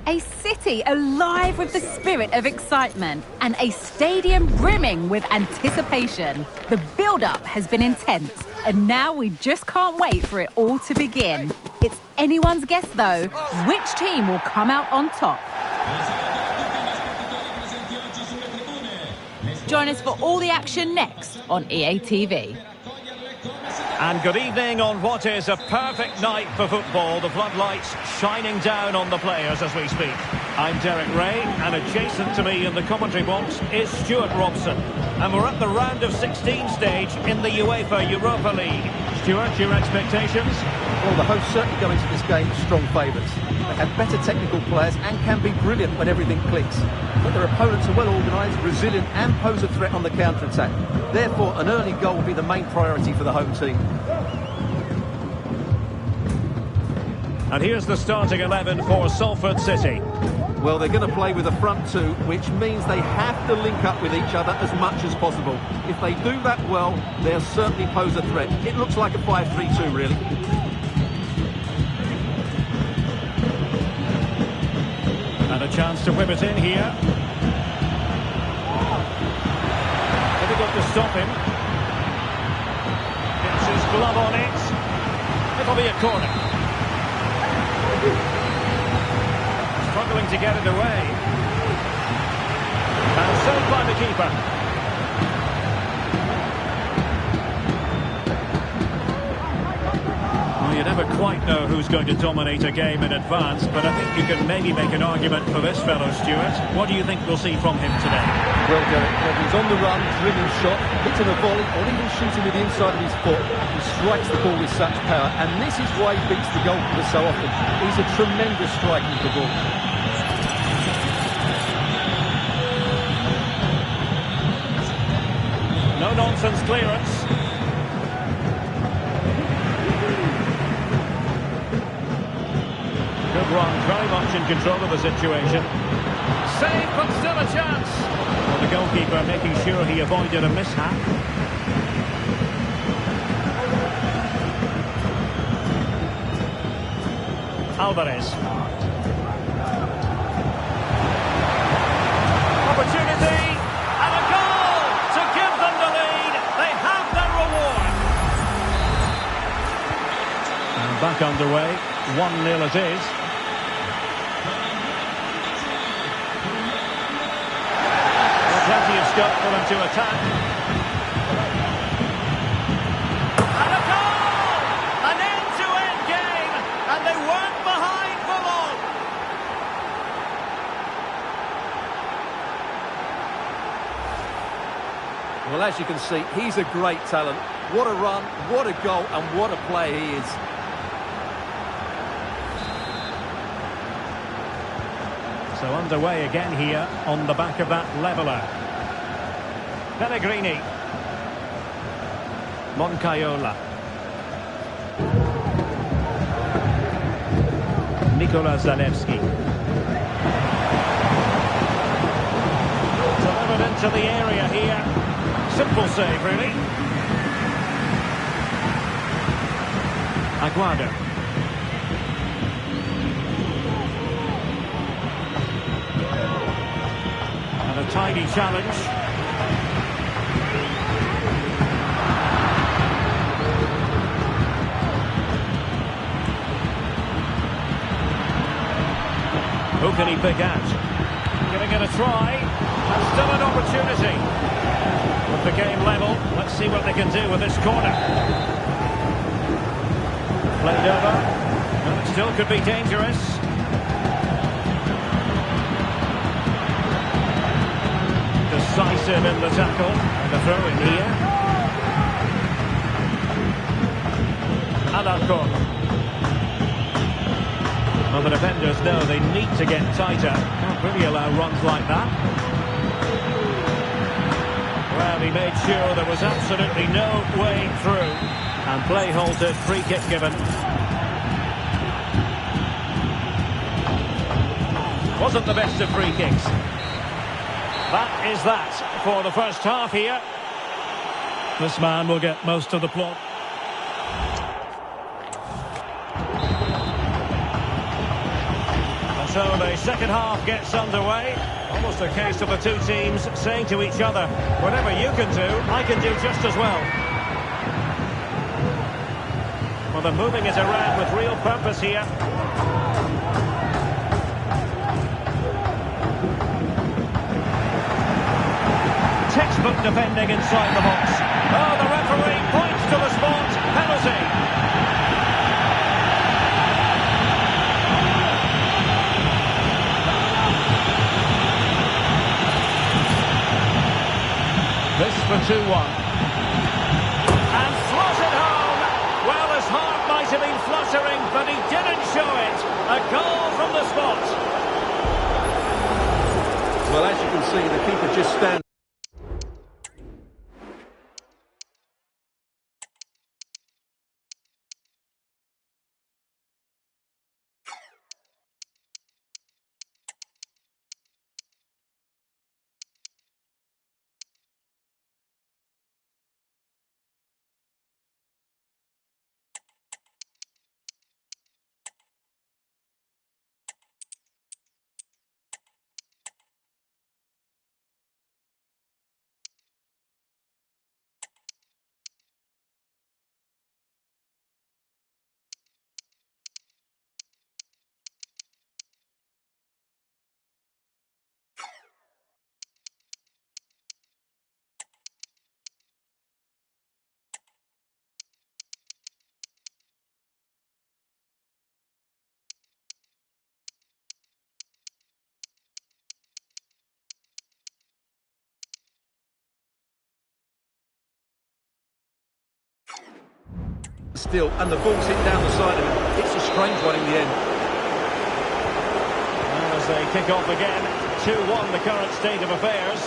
A city alive with the spirit of excitement and a stadium brimming with anticipation. The build-up has been intense and now we just can't wait for it all to begin. It's anyone's guess, though, which team will come out on top. Join us for all the action next on EA TV. And good evening on what is a perfect night for football. The floodlights shining down on the players as we speak. I'm Derek Ray, and adjacent to me in the commentary box is Stuart Robson. And we're at the round of 16 stage in the UEFA Europa League. Stuart, your expectations? Well, the hosts certainly go into this game strong favourites. They have better technical players and can be brilliant when everything clicks. But their opponents are well organised, resilient and pose a threat on the counter-attack. Therefore, an early goal will be the main priority for the home team. And here's the starting 11 for Salford City. Well, they're going to play with a front two, which means they have to link up with each other as much as possible. If they do that well, they'll certainly pose a threat. It looks like a 5-3-2, really. And a chance to whip it in here. Difficult to stop him. Gets his glove on it. It'll be a corner. Struggling to get it away. And saved by the keeper. Well, you never quite know who's going to dominate a game in advance, but I think you can maybe make an argument for this fellow, Stuart. What do you think we'll see from him today? Well, Derek, whether he's on the run, drilling shot, hitting a volley, or even shooting with the inside of his foot, he strikes the ball with such power, and this is why he beats the goalkeeper so often. He's a tremendous striker with the ball. No-nonsense clearance. Good run, very much in control of the situation. Save, but still a chance. Well, the goalkeeper making sure he avoided a mishap. Alvarez. Opportunity, and a goal to give them the lead. They have their reward. And back underway, 1-0 it is. Plenty of scope for them to attack. And a goal! An end-to-end game, and they weren't behind for long. Well, as you can see, he's a great talent. What a run, what a goal, and what a player he is. So underway again here on the back of that leveller. Pellegrini. Moncayola. Nikola Zalewski. Delivered into the area here. Simple save, really. Aguado. And a tidy challenge. Who can he pick out? Giving it a try. And still an opportunity. With the game level, let's see what they can do with this corner. Played over. And it still could be dangerous. Decisive in the tackle. And the throw in here. Alarcon. Well, the defenders know they need to get tighter. Can't really allow runs like that. Well, he made sure there was absolutely no way through. And play halted, free kick given. Wasn't the best of free kicks. That is that for the first half here. This man will get most of the plot. So the second half gets underway. Almost a case of the two teams saying to each other, whatever you can do, I can do just as well. Well, they're moving it around with real purpose here. Textbook defending inside the box. Oh, the referee points to the spot. Penalty. This for 2-1. And slotted home. Well, his heart might have been fluttering, but he didn't show it. A goal from the spot. Well, as you can see, the keeper just stands. Still, and the ball's hit down the side of it. It's a strange one in the end. And as they kick off again, 2-1 the current state of affairs.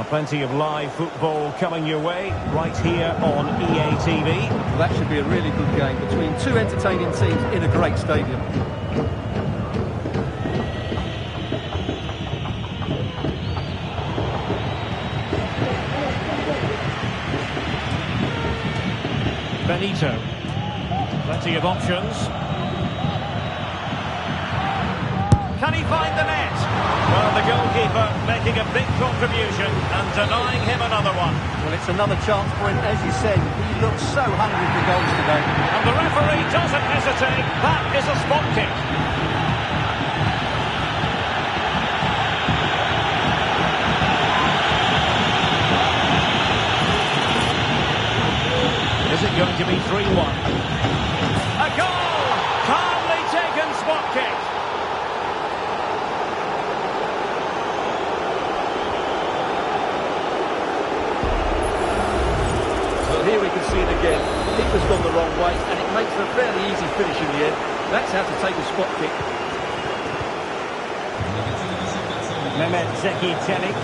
Plenty of live football coming your way right here on EA TV. That should be a really good game between two entertaining teams in a great stadium. Benito. Plenty of options. Can he find the net? Well, the goalkeeper making a big contribution and denying him another one. Well, it's another chance for him. As you said, he looks so hungry for goals today. And the referee doesn't hesitate. That is a spot kick. Is it going to be 3-1? A goal! Calmly taken spot kick. Well, here we can see it again. Keeper's gone the wrong way, and it makes a fairly easy finish in the end. That's how to take a spot kick. Mehmet Zeki Çelik.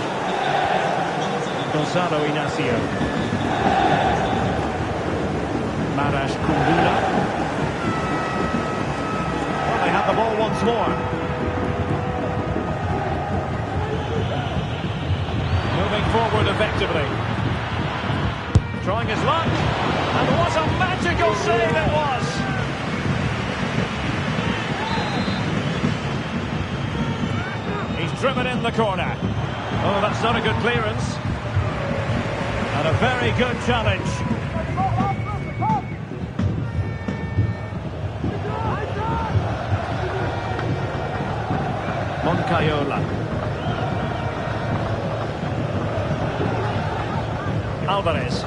Gonzalo Inacio. Marash Kumbula. Well, they have the ball once more. Moving forward effectively. Trying his luck. And what a magical save it was! He's driven in the corner. Oh, that's not a good clearance. And a very good challenge. Moncayola. Alvarez.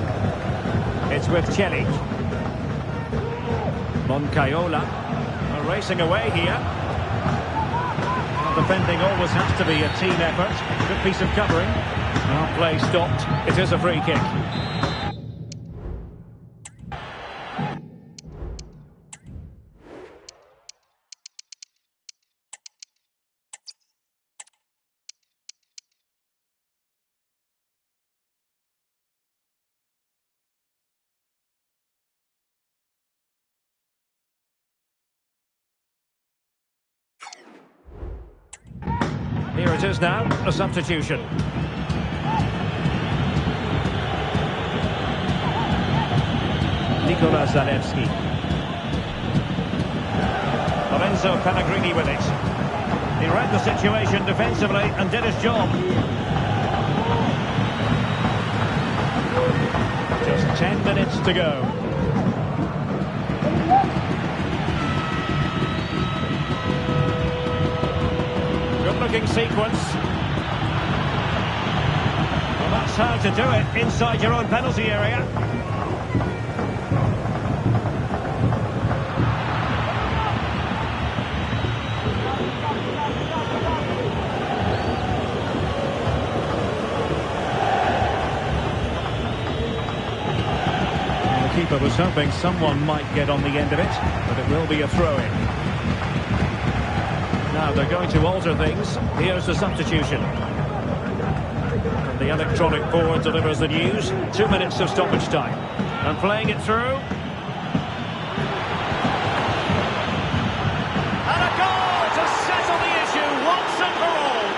It's with Çelik. Moncayola. Racing away here. Well, defending always has to be a team effort. Good piece of covering. Well, play stopped. It is a free kick. Here it is now, a substitution. Nikola Zalewski. Lorenzo Pellegrini with it. He read the situation defensively and did his job. Just 10 minutes to go. Good looking sequence. Well, that's how to do it inside your own penalty area. The keeper was hoping someone might get on the end of it, but it will be a throw-in. Now they're going to alter things. Here's the substitution. And the electronic board delivers the news. 2 minutes of stoppage time. And playing it through. And a goal to settle the issue once and for all.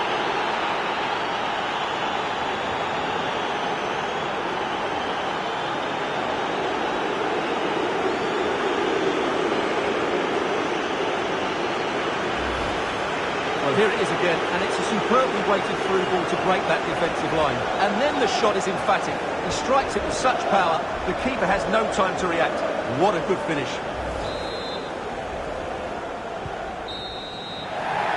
Well, here it is again, and it's a superbly weighted through ball to break that defensive line. And then the shot is emphatic. He strikes it with such power, the keeper has no time to react. What a good finish.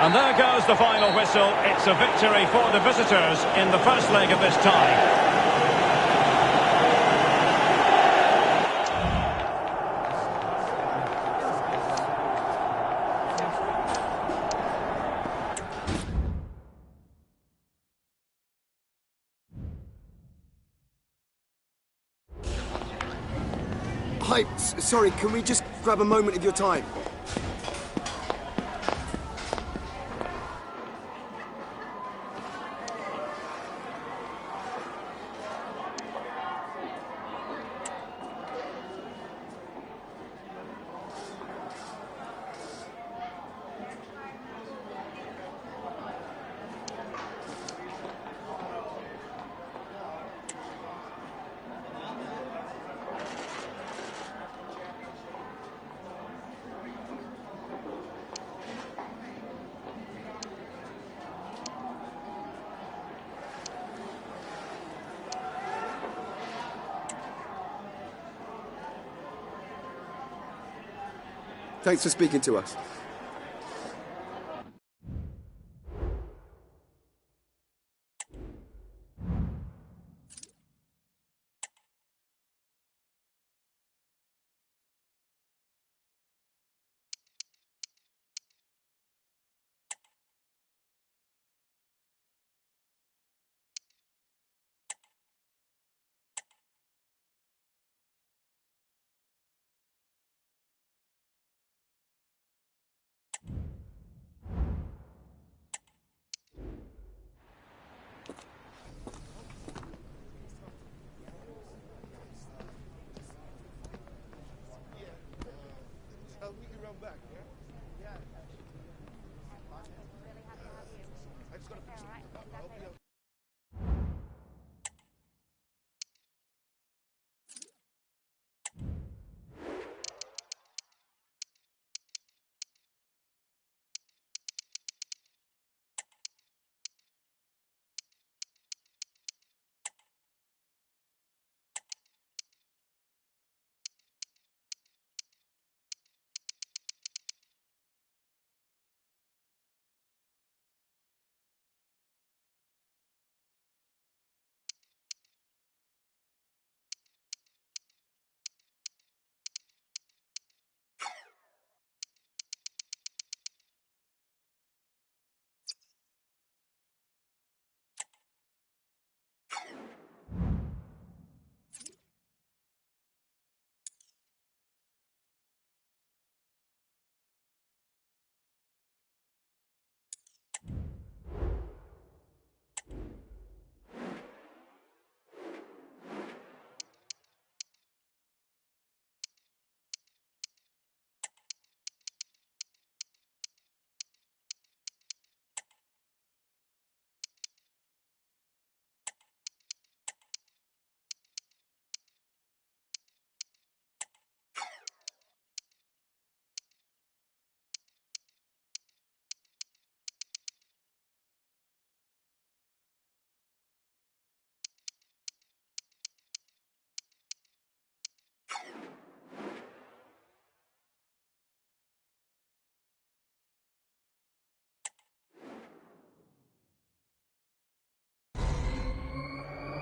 And there goes the final whistle. It's a victory for the visitors in the first leg of this tie. Hi, sorry, can we just grab a moment of your time? Thanks for speaking to us.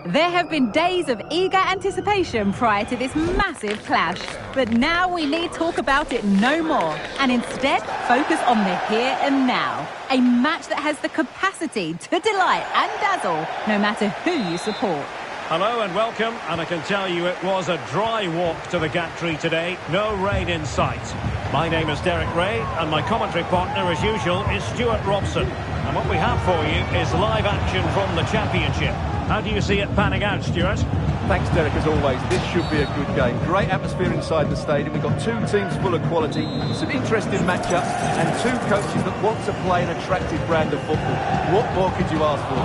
There have been days of eager anticipation prior to this massive clash, but now we need talk about it no more, and instead focus on the here and now. A match that has the capacity to delight and dazzle, no matter who you support. Hello and welcome, and I can tell you it was a dry walk to the gantry today, no rain in sight. My name is Derek Ray, and my commentary partner as usual is Stuart Robson. And what we have for you is live action from the Championship. How do you see it panning out, Stuart? Thanks, Derek, as always. This should be a good game. Great atmosphere inside the stadium. We've got two teams full of quality, some interesting matchups, and two coaches that want to play an attractive brand of football. What more could you ask for?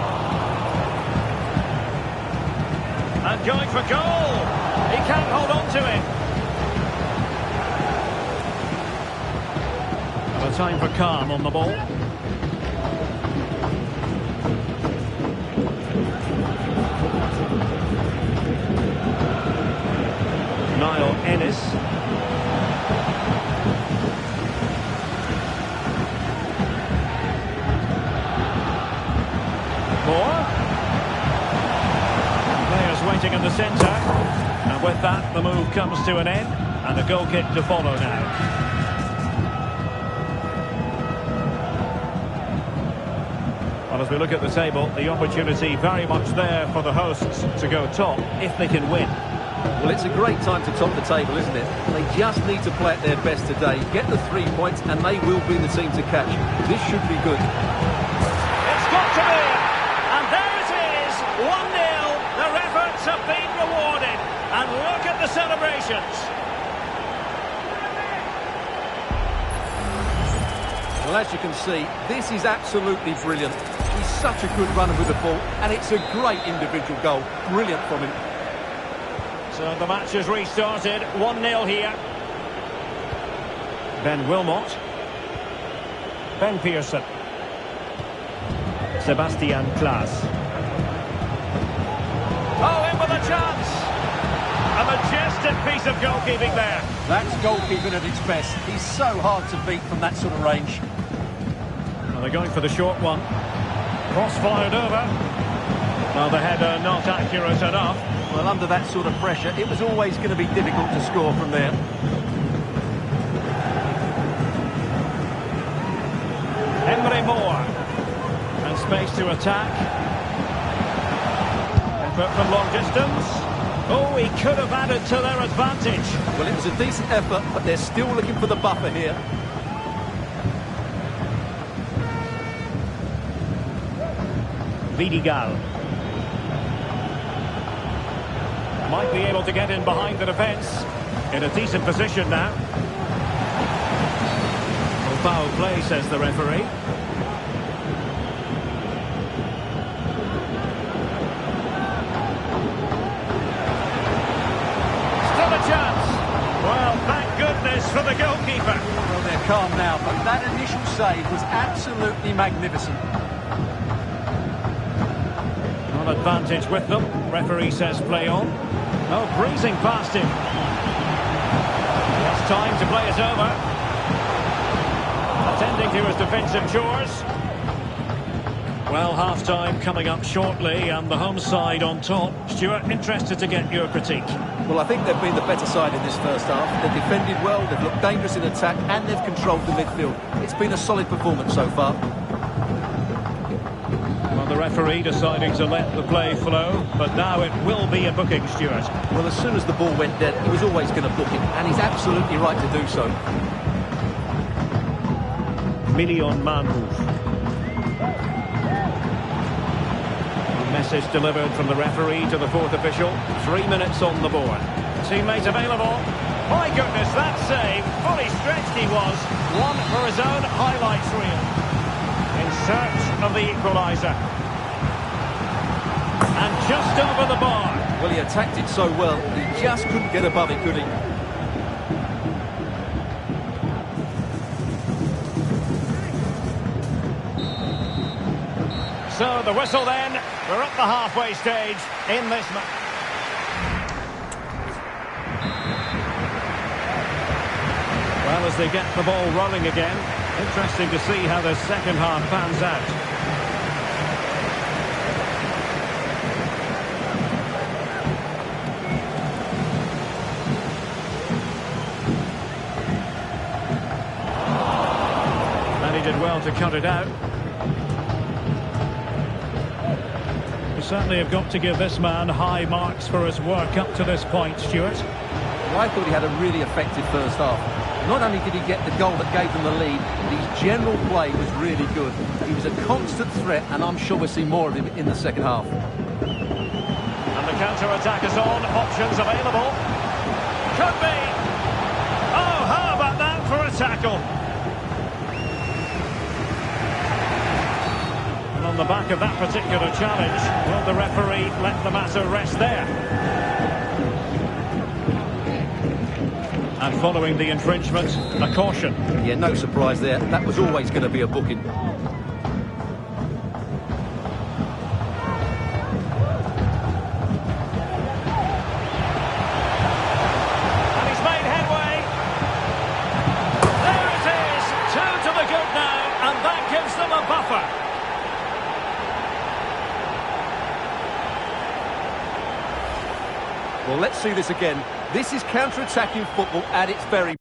And going for goal! He can't hold on to it. And a time for calm on the ball. Niall Ennis. Moore. Players waiting in the centre. And with that, the move comes to an end. And a goal kick to follow now. Well, as we look at the table, the opportunity very much there for the hosts to go top if they can win. Well, it's a great time to top the table, isn't it? They just need to play at their best today, get the 3 points, and they will be the team to catch. This should be good. It's got to be! And there it is! 1-0! Their efforts have been rewarded. And look at the celebrations. Well, as you can see, this is absolutely brilliant. He's such a good runner with the ball, and it's a great individual goal. Brilliant from him. So the match has restarted, 1-0 here. Ben Wilmot. Ben Pearson. Sebastian Klaas. Oh, in with a chance! A majestic piece of goalkeeping there. That's goalkeeping at its best. He's so hard to beat from that sort of range. Well, they're going for the short one. Cross fired over. Well, the header not accurate enough. Well, under that sort of pressure, it was always going to be difficult to score from there. Henry Moore. And space to attack. Effort from long distance. Oh, he could have added to their advantage. Well, it was a decent effort, but they're still looking for the buffer here. Vidigal. Might be able to get in behind the defence. In a decent position now. Well, foul play, says the referee. Still a chance. Well, thank goodness for the goalkeeper. Well, they're calm now, but that initial save was absolutely magnificent. On advantage with them. Referee says play on. Oh, breezing past him. It's time to play it over. Attending to his defensive chores. Well, half-time coming up shortly and the home side on top. Stuart, interested to get your critique. Well, I think they've been the better side in this first half. They've defended well, they've looked dangerous in attack, and they've controlled the midfield. It's been a solid performance so far. Well, the referee deciding to let the play flow, but now it will be a booking, Stuart. Well, as soon as the ball went dead, he was always going to book it, and he's absolutely right to do so. Million man move. Message delivered from the referee to the fourth official. 3 minutes on the board. Teammate available. My goodness, that save. Fully stretched he was. One for his own highlights reel. In search of the equaliser. And just over the bar. Well, he attacked it so well, he just couldn't get above it, could he? So the whistle then. We're at the halfway stage in this match. Well, as they get the ball rolling again, interesting to see how the second half pans out. well to cut it out. We certainly have got to give this man high marks for his work up to this point, Stuart. Well, I thought he had a really effective first half. Not only did he get the goal that gave them the lead, but his general play was really good. He was a constant threat, and I'm sure we'll see more of him in the second half. And the counter-attack is on, options available. Could be! Oh, how about that for a tackle? And on the back of that particular challenge, will the referee let the matter rest there? And following the infringement, a caution. Yeah, no surprise there. That was always going to be a booking. And he's made headway. There it is. 2 to the good now, and that gives them a buffer. Well, let's see this again. This is counter-attacking football at its very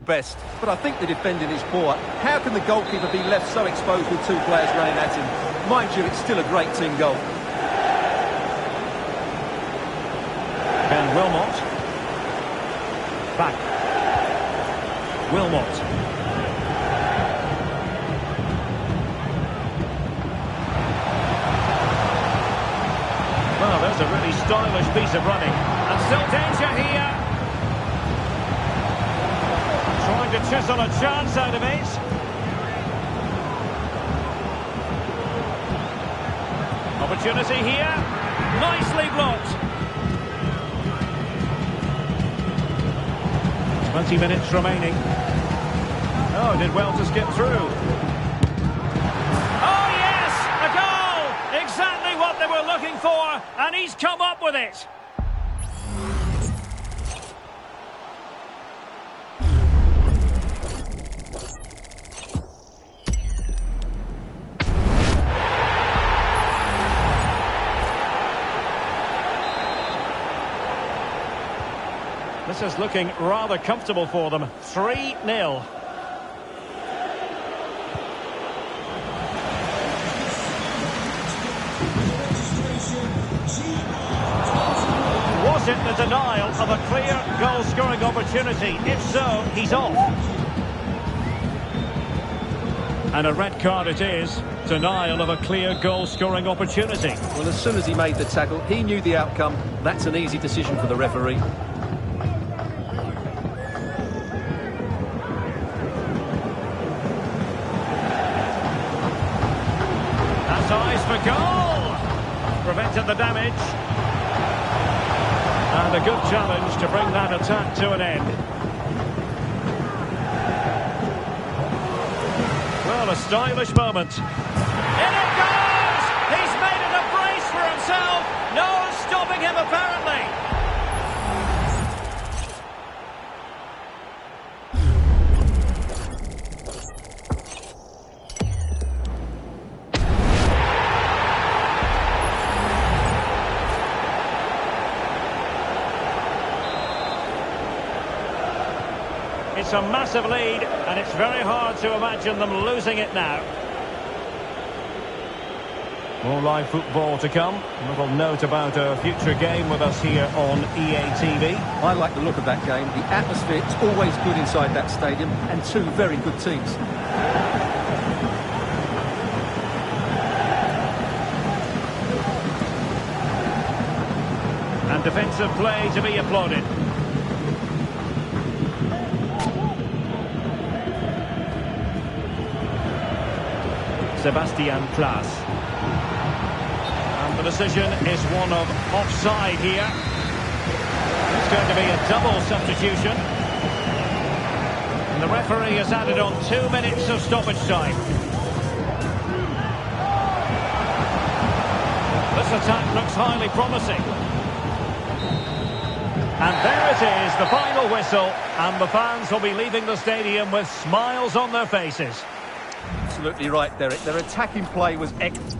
best, but I think the defending is poor. How can the goalkeeper be left so exposed with 2 players running at him? Mind you, it's still a great team goal. Ben Wilmot. Back. Wilmot. Well, there's a really stylish piece of running. And still danger here. Trying to chisel a chance out of it. Opportunity here. Nicely blocked. 20 minutes remaining. Oh, did well to skip through. Oh, yes! A goal! Exactly what they were looking for, and he's come up with it. This is looking rather comfortable for them. 3-0. Was it the denial of a clear goal-scoring opportunity? If so, he's off. And a red card it is. Denial of a clear goal-scoring opportunity. Well, as soon as he made the tackle, he knew the outcome. That's an easy decision for the referee. Eyes for goal! Prevented the damage. And a good challenge to bring that attack to an end. Well, a stylish moment. In it goes! He's made it a brace for himself. No stopping him, apparently. It's a massive lead, and it's very hard to imagine them losing it now. More live football to come. A little note about a future game with us here on EA TV. I like the look of that game. The atmosphere is always good inside that stadium, and two very good teams. And defensive play to be applauded. Sebastian Klaas. And the decision is one of offside here. It's going to be a double substitution. And the referee has added on 2 minutes of stoppage time. This attack looks highly promising. And there it is, the final whistle. And the fans will be leaving the stadium with smiles on their faces. Absolutely right, Derek. Their attacking play was excellent.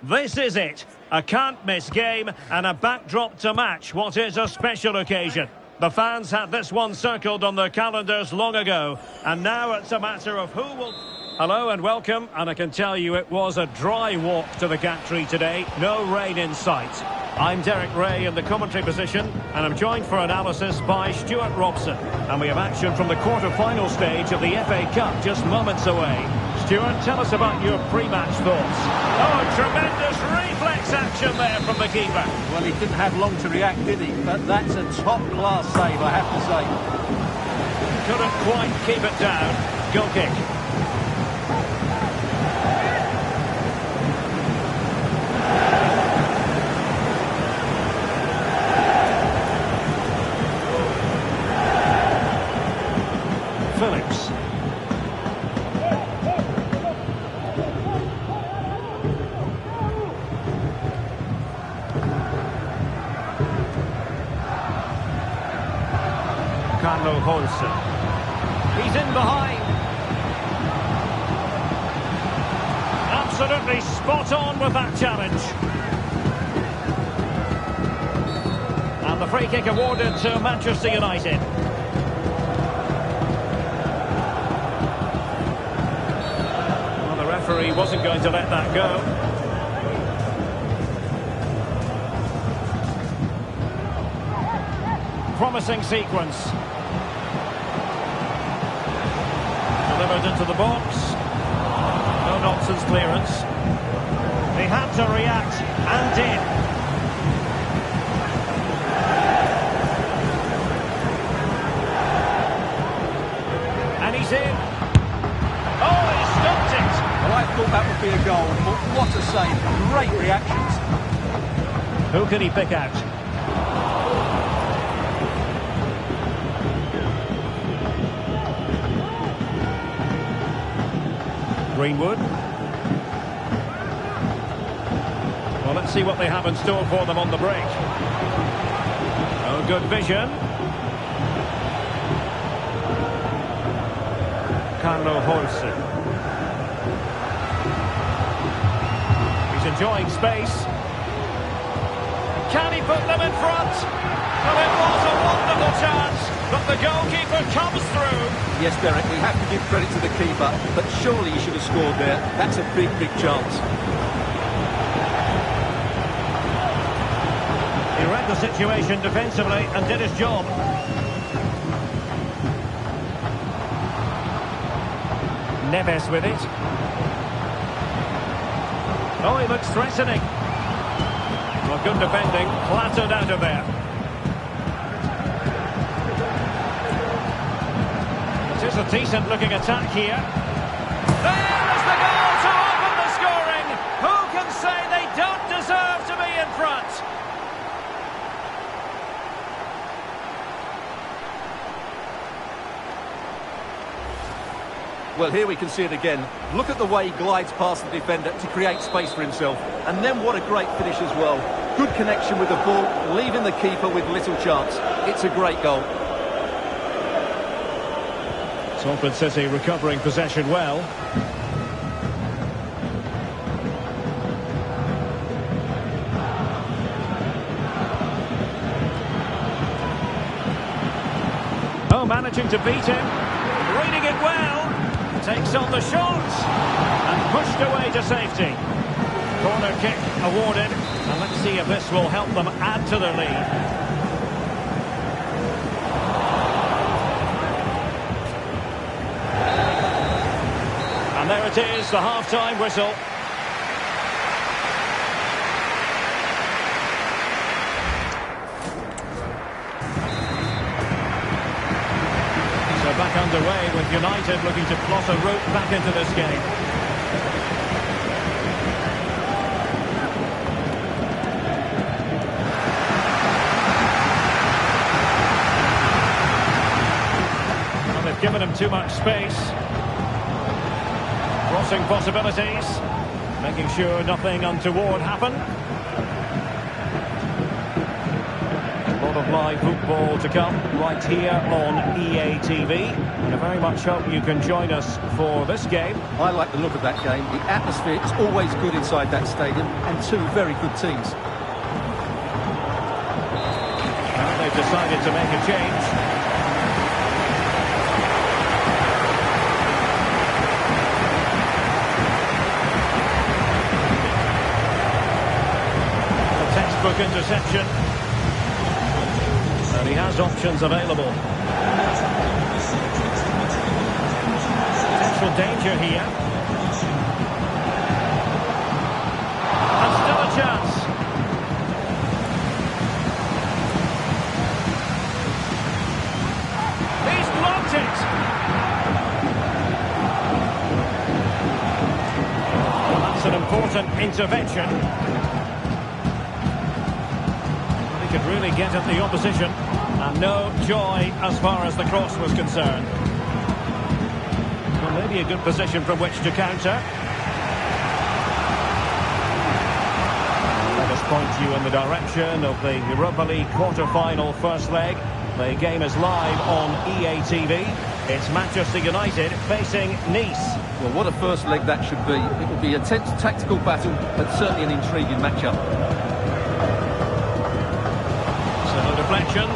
This is it. A can't-miss game and a backdrop to match what is a special occasion. The fans had this one circled on their calendars long ago, and now it's a matter of who will... Hello and welcome, and I can tell you it was a dry walk to the gantry today, no rain in sight. I'm Derek Ray in the commentary position, and I'm joined for analysis by Stuart Robson. And we have action from the quarter-final stage of the FA Cup just moments away. Stuart, tell us about your pre-match thoughts. Oh, tremendous reflex action there from the keeper. Well, he didn't have long to react, did he? But that's a top-class save, I have to say. Couldn't quite keep it down. Goal kick. Phillips. Carlo Holsen. He's in behind. Absolutely spot on with that challenge. And the free kick awarded to Manchester United. Well, the referee wasn't going to let that go. Promising sequence. Delivered into the box. No nonsense clearance. He had to react and did. And he's in. Oh, he stopped it. Well, I thought that would be a goal, but what a save. Great reactions. Who can he pick out? Greenwood. Well, let's see what they have in store for them on the break. Oh, good vision. Carlo Holsen. He's enjoying space. Can he put them in front? Well, it was a wonderful chance, but the goalkeeper comes through. Yes, Derek, we have to give credit to the keeper, but surely he should have scored there. That's a big, big chance. He read the situation defensively and did his job. Neves with it. Oh, he looks threatening. Well, good defending, clattered out of there. It is a decent-looking attack here. There is the goal to open the scoring! Who can say they don't deserve to be in front? Well, here we can see it again. Look at the way he glides past the defender to create space for himself. And then what a great finish as well. Good connection with the ball, leaving the keeper with little chance. It's a great goal. Salford City recovering possession well. Oh, managing to beat him. Reading it well. Takes on the shot. And pushed away to safety. Corner kick awarded. And let's see if this will help them add to their lead. And there it is, the half-time whistle. So back underway with United looking to plot a route back into this game. Well, they've given him too much space. Crossing possibilities, making sure nothing untoward happened. A lot of live football to come right here on EA TV. And I very much hope you can join us for this game. I like the look of that game. The atmosphere is always good inside that stadium, and two very good teams. Well, they've decided to make a change. Textbook interception. And he has options available. Potential danger here. And still a chance. He's blocked it. Well, that's an important intervention. Could really get at the opposition, and no joy as far as the cross was concerned. Well, maybe a good position from which to counter. Let us point you in the direction of the Europa League quarter-final first leg. The game is live on EA TV. It's Manchester United facing Nice. Well, what a first leg that should be. It will be a tense tactical battle, but certainly an intriguing matchup. Deflection.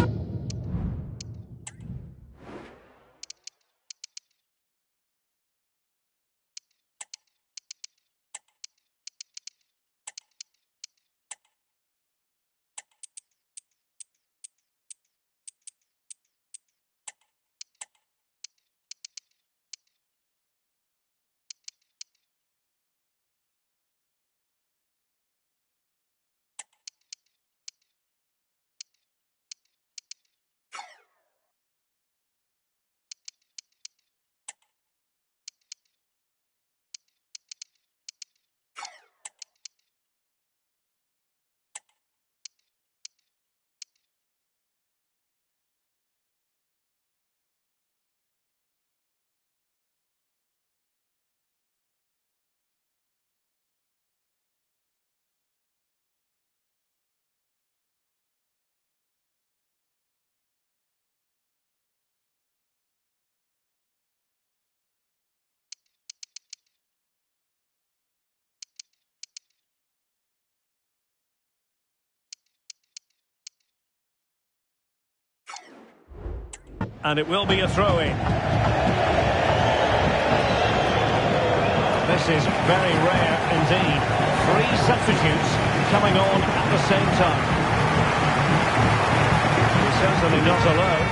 And it will be a throw-in. This is very rare indeed. 3 substitutes coming on at the same time. He's certainly not alone.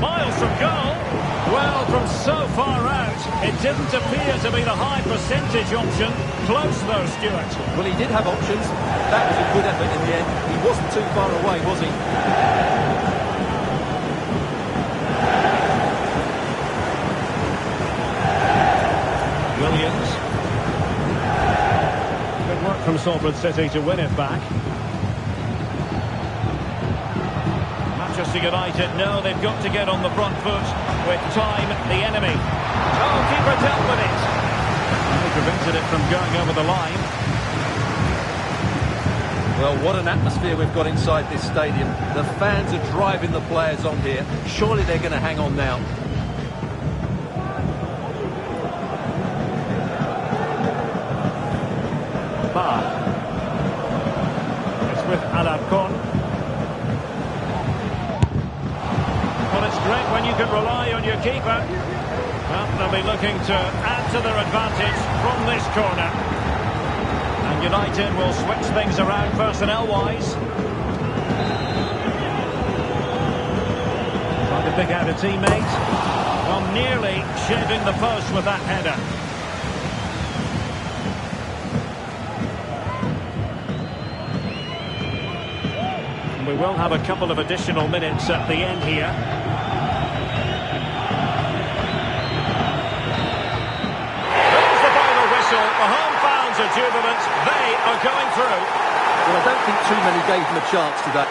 Miles from goal. Well, from so far out, it didn't appear to be the high percentage option. Close though, Stuart. Well, he did have options. That was a good effort in the end. He wasn't too far away, was he? Williams. Good work from Salford City to win it back. Manchester United know they've got to get on the front foot with time the enemy. Oh, keeper dealt with it. He prevented it from going over the line. Well, what an atmosphere we've got inside this stadium. The fans are driving the players on here. Surely they're going to hang on now. It's with Alapcon. Well, it's great when you can rely on your keeper. Well, they'll be looking to add to their advantage from this corner. And United will switch things around personnel-wise. Trying to pick out a teammate. Well, nearly shaving the post with that header. We will have a couple of additional minutes at the end here. There's the final whistle. The home fans are jubilant. They are going through. Well, I don't think too many gave them a chance to that.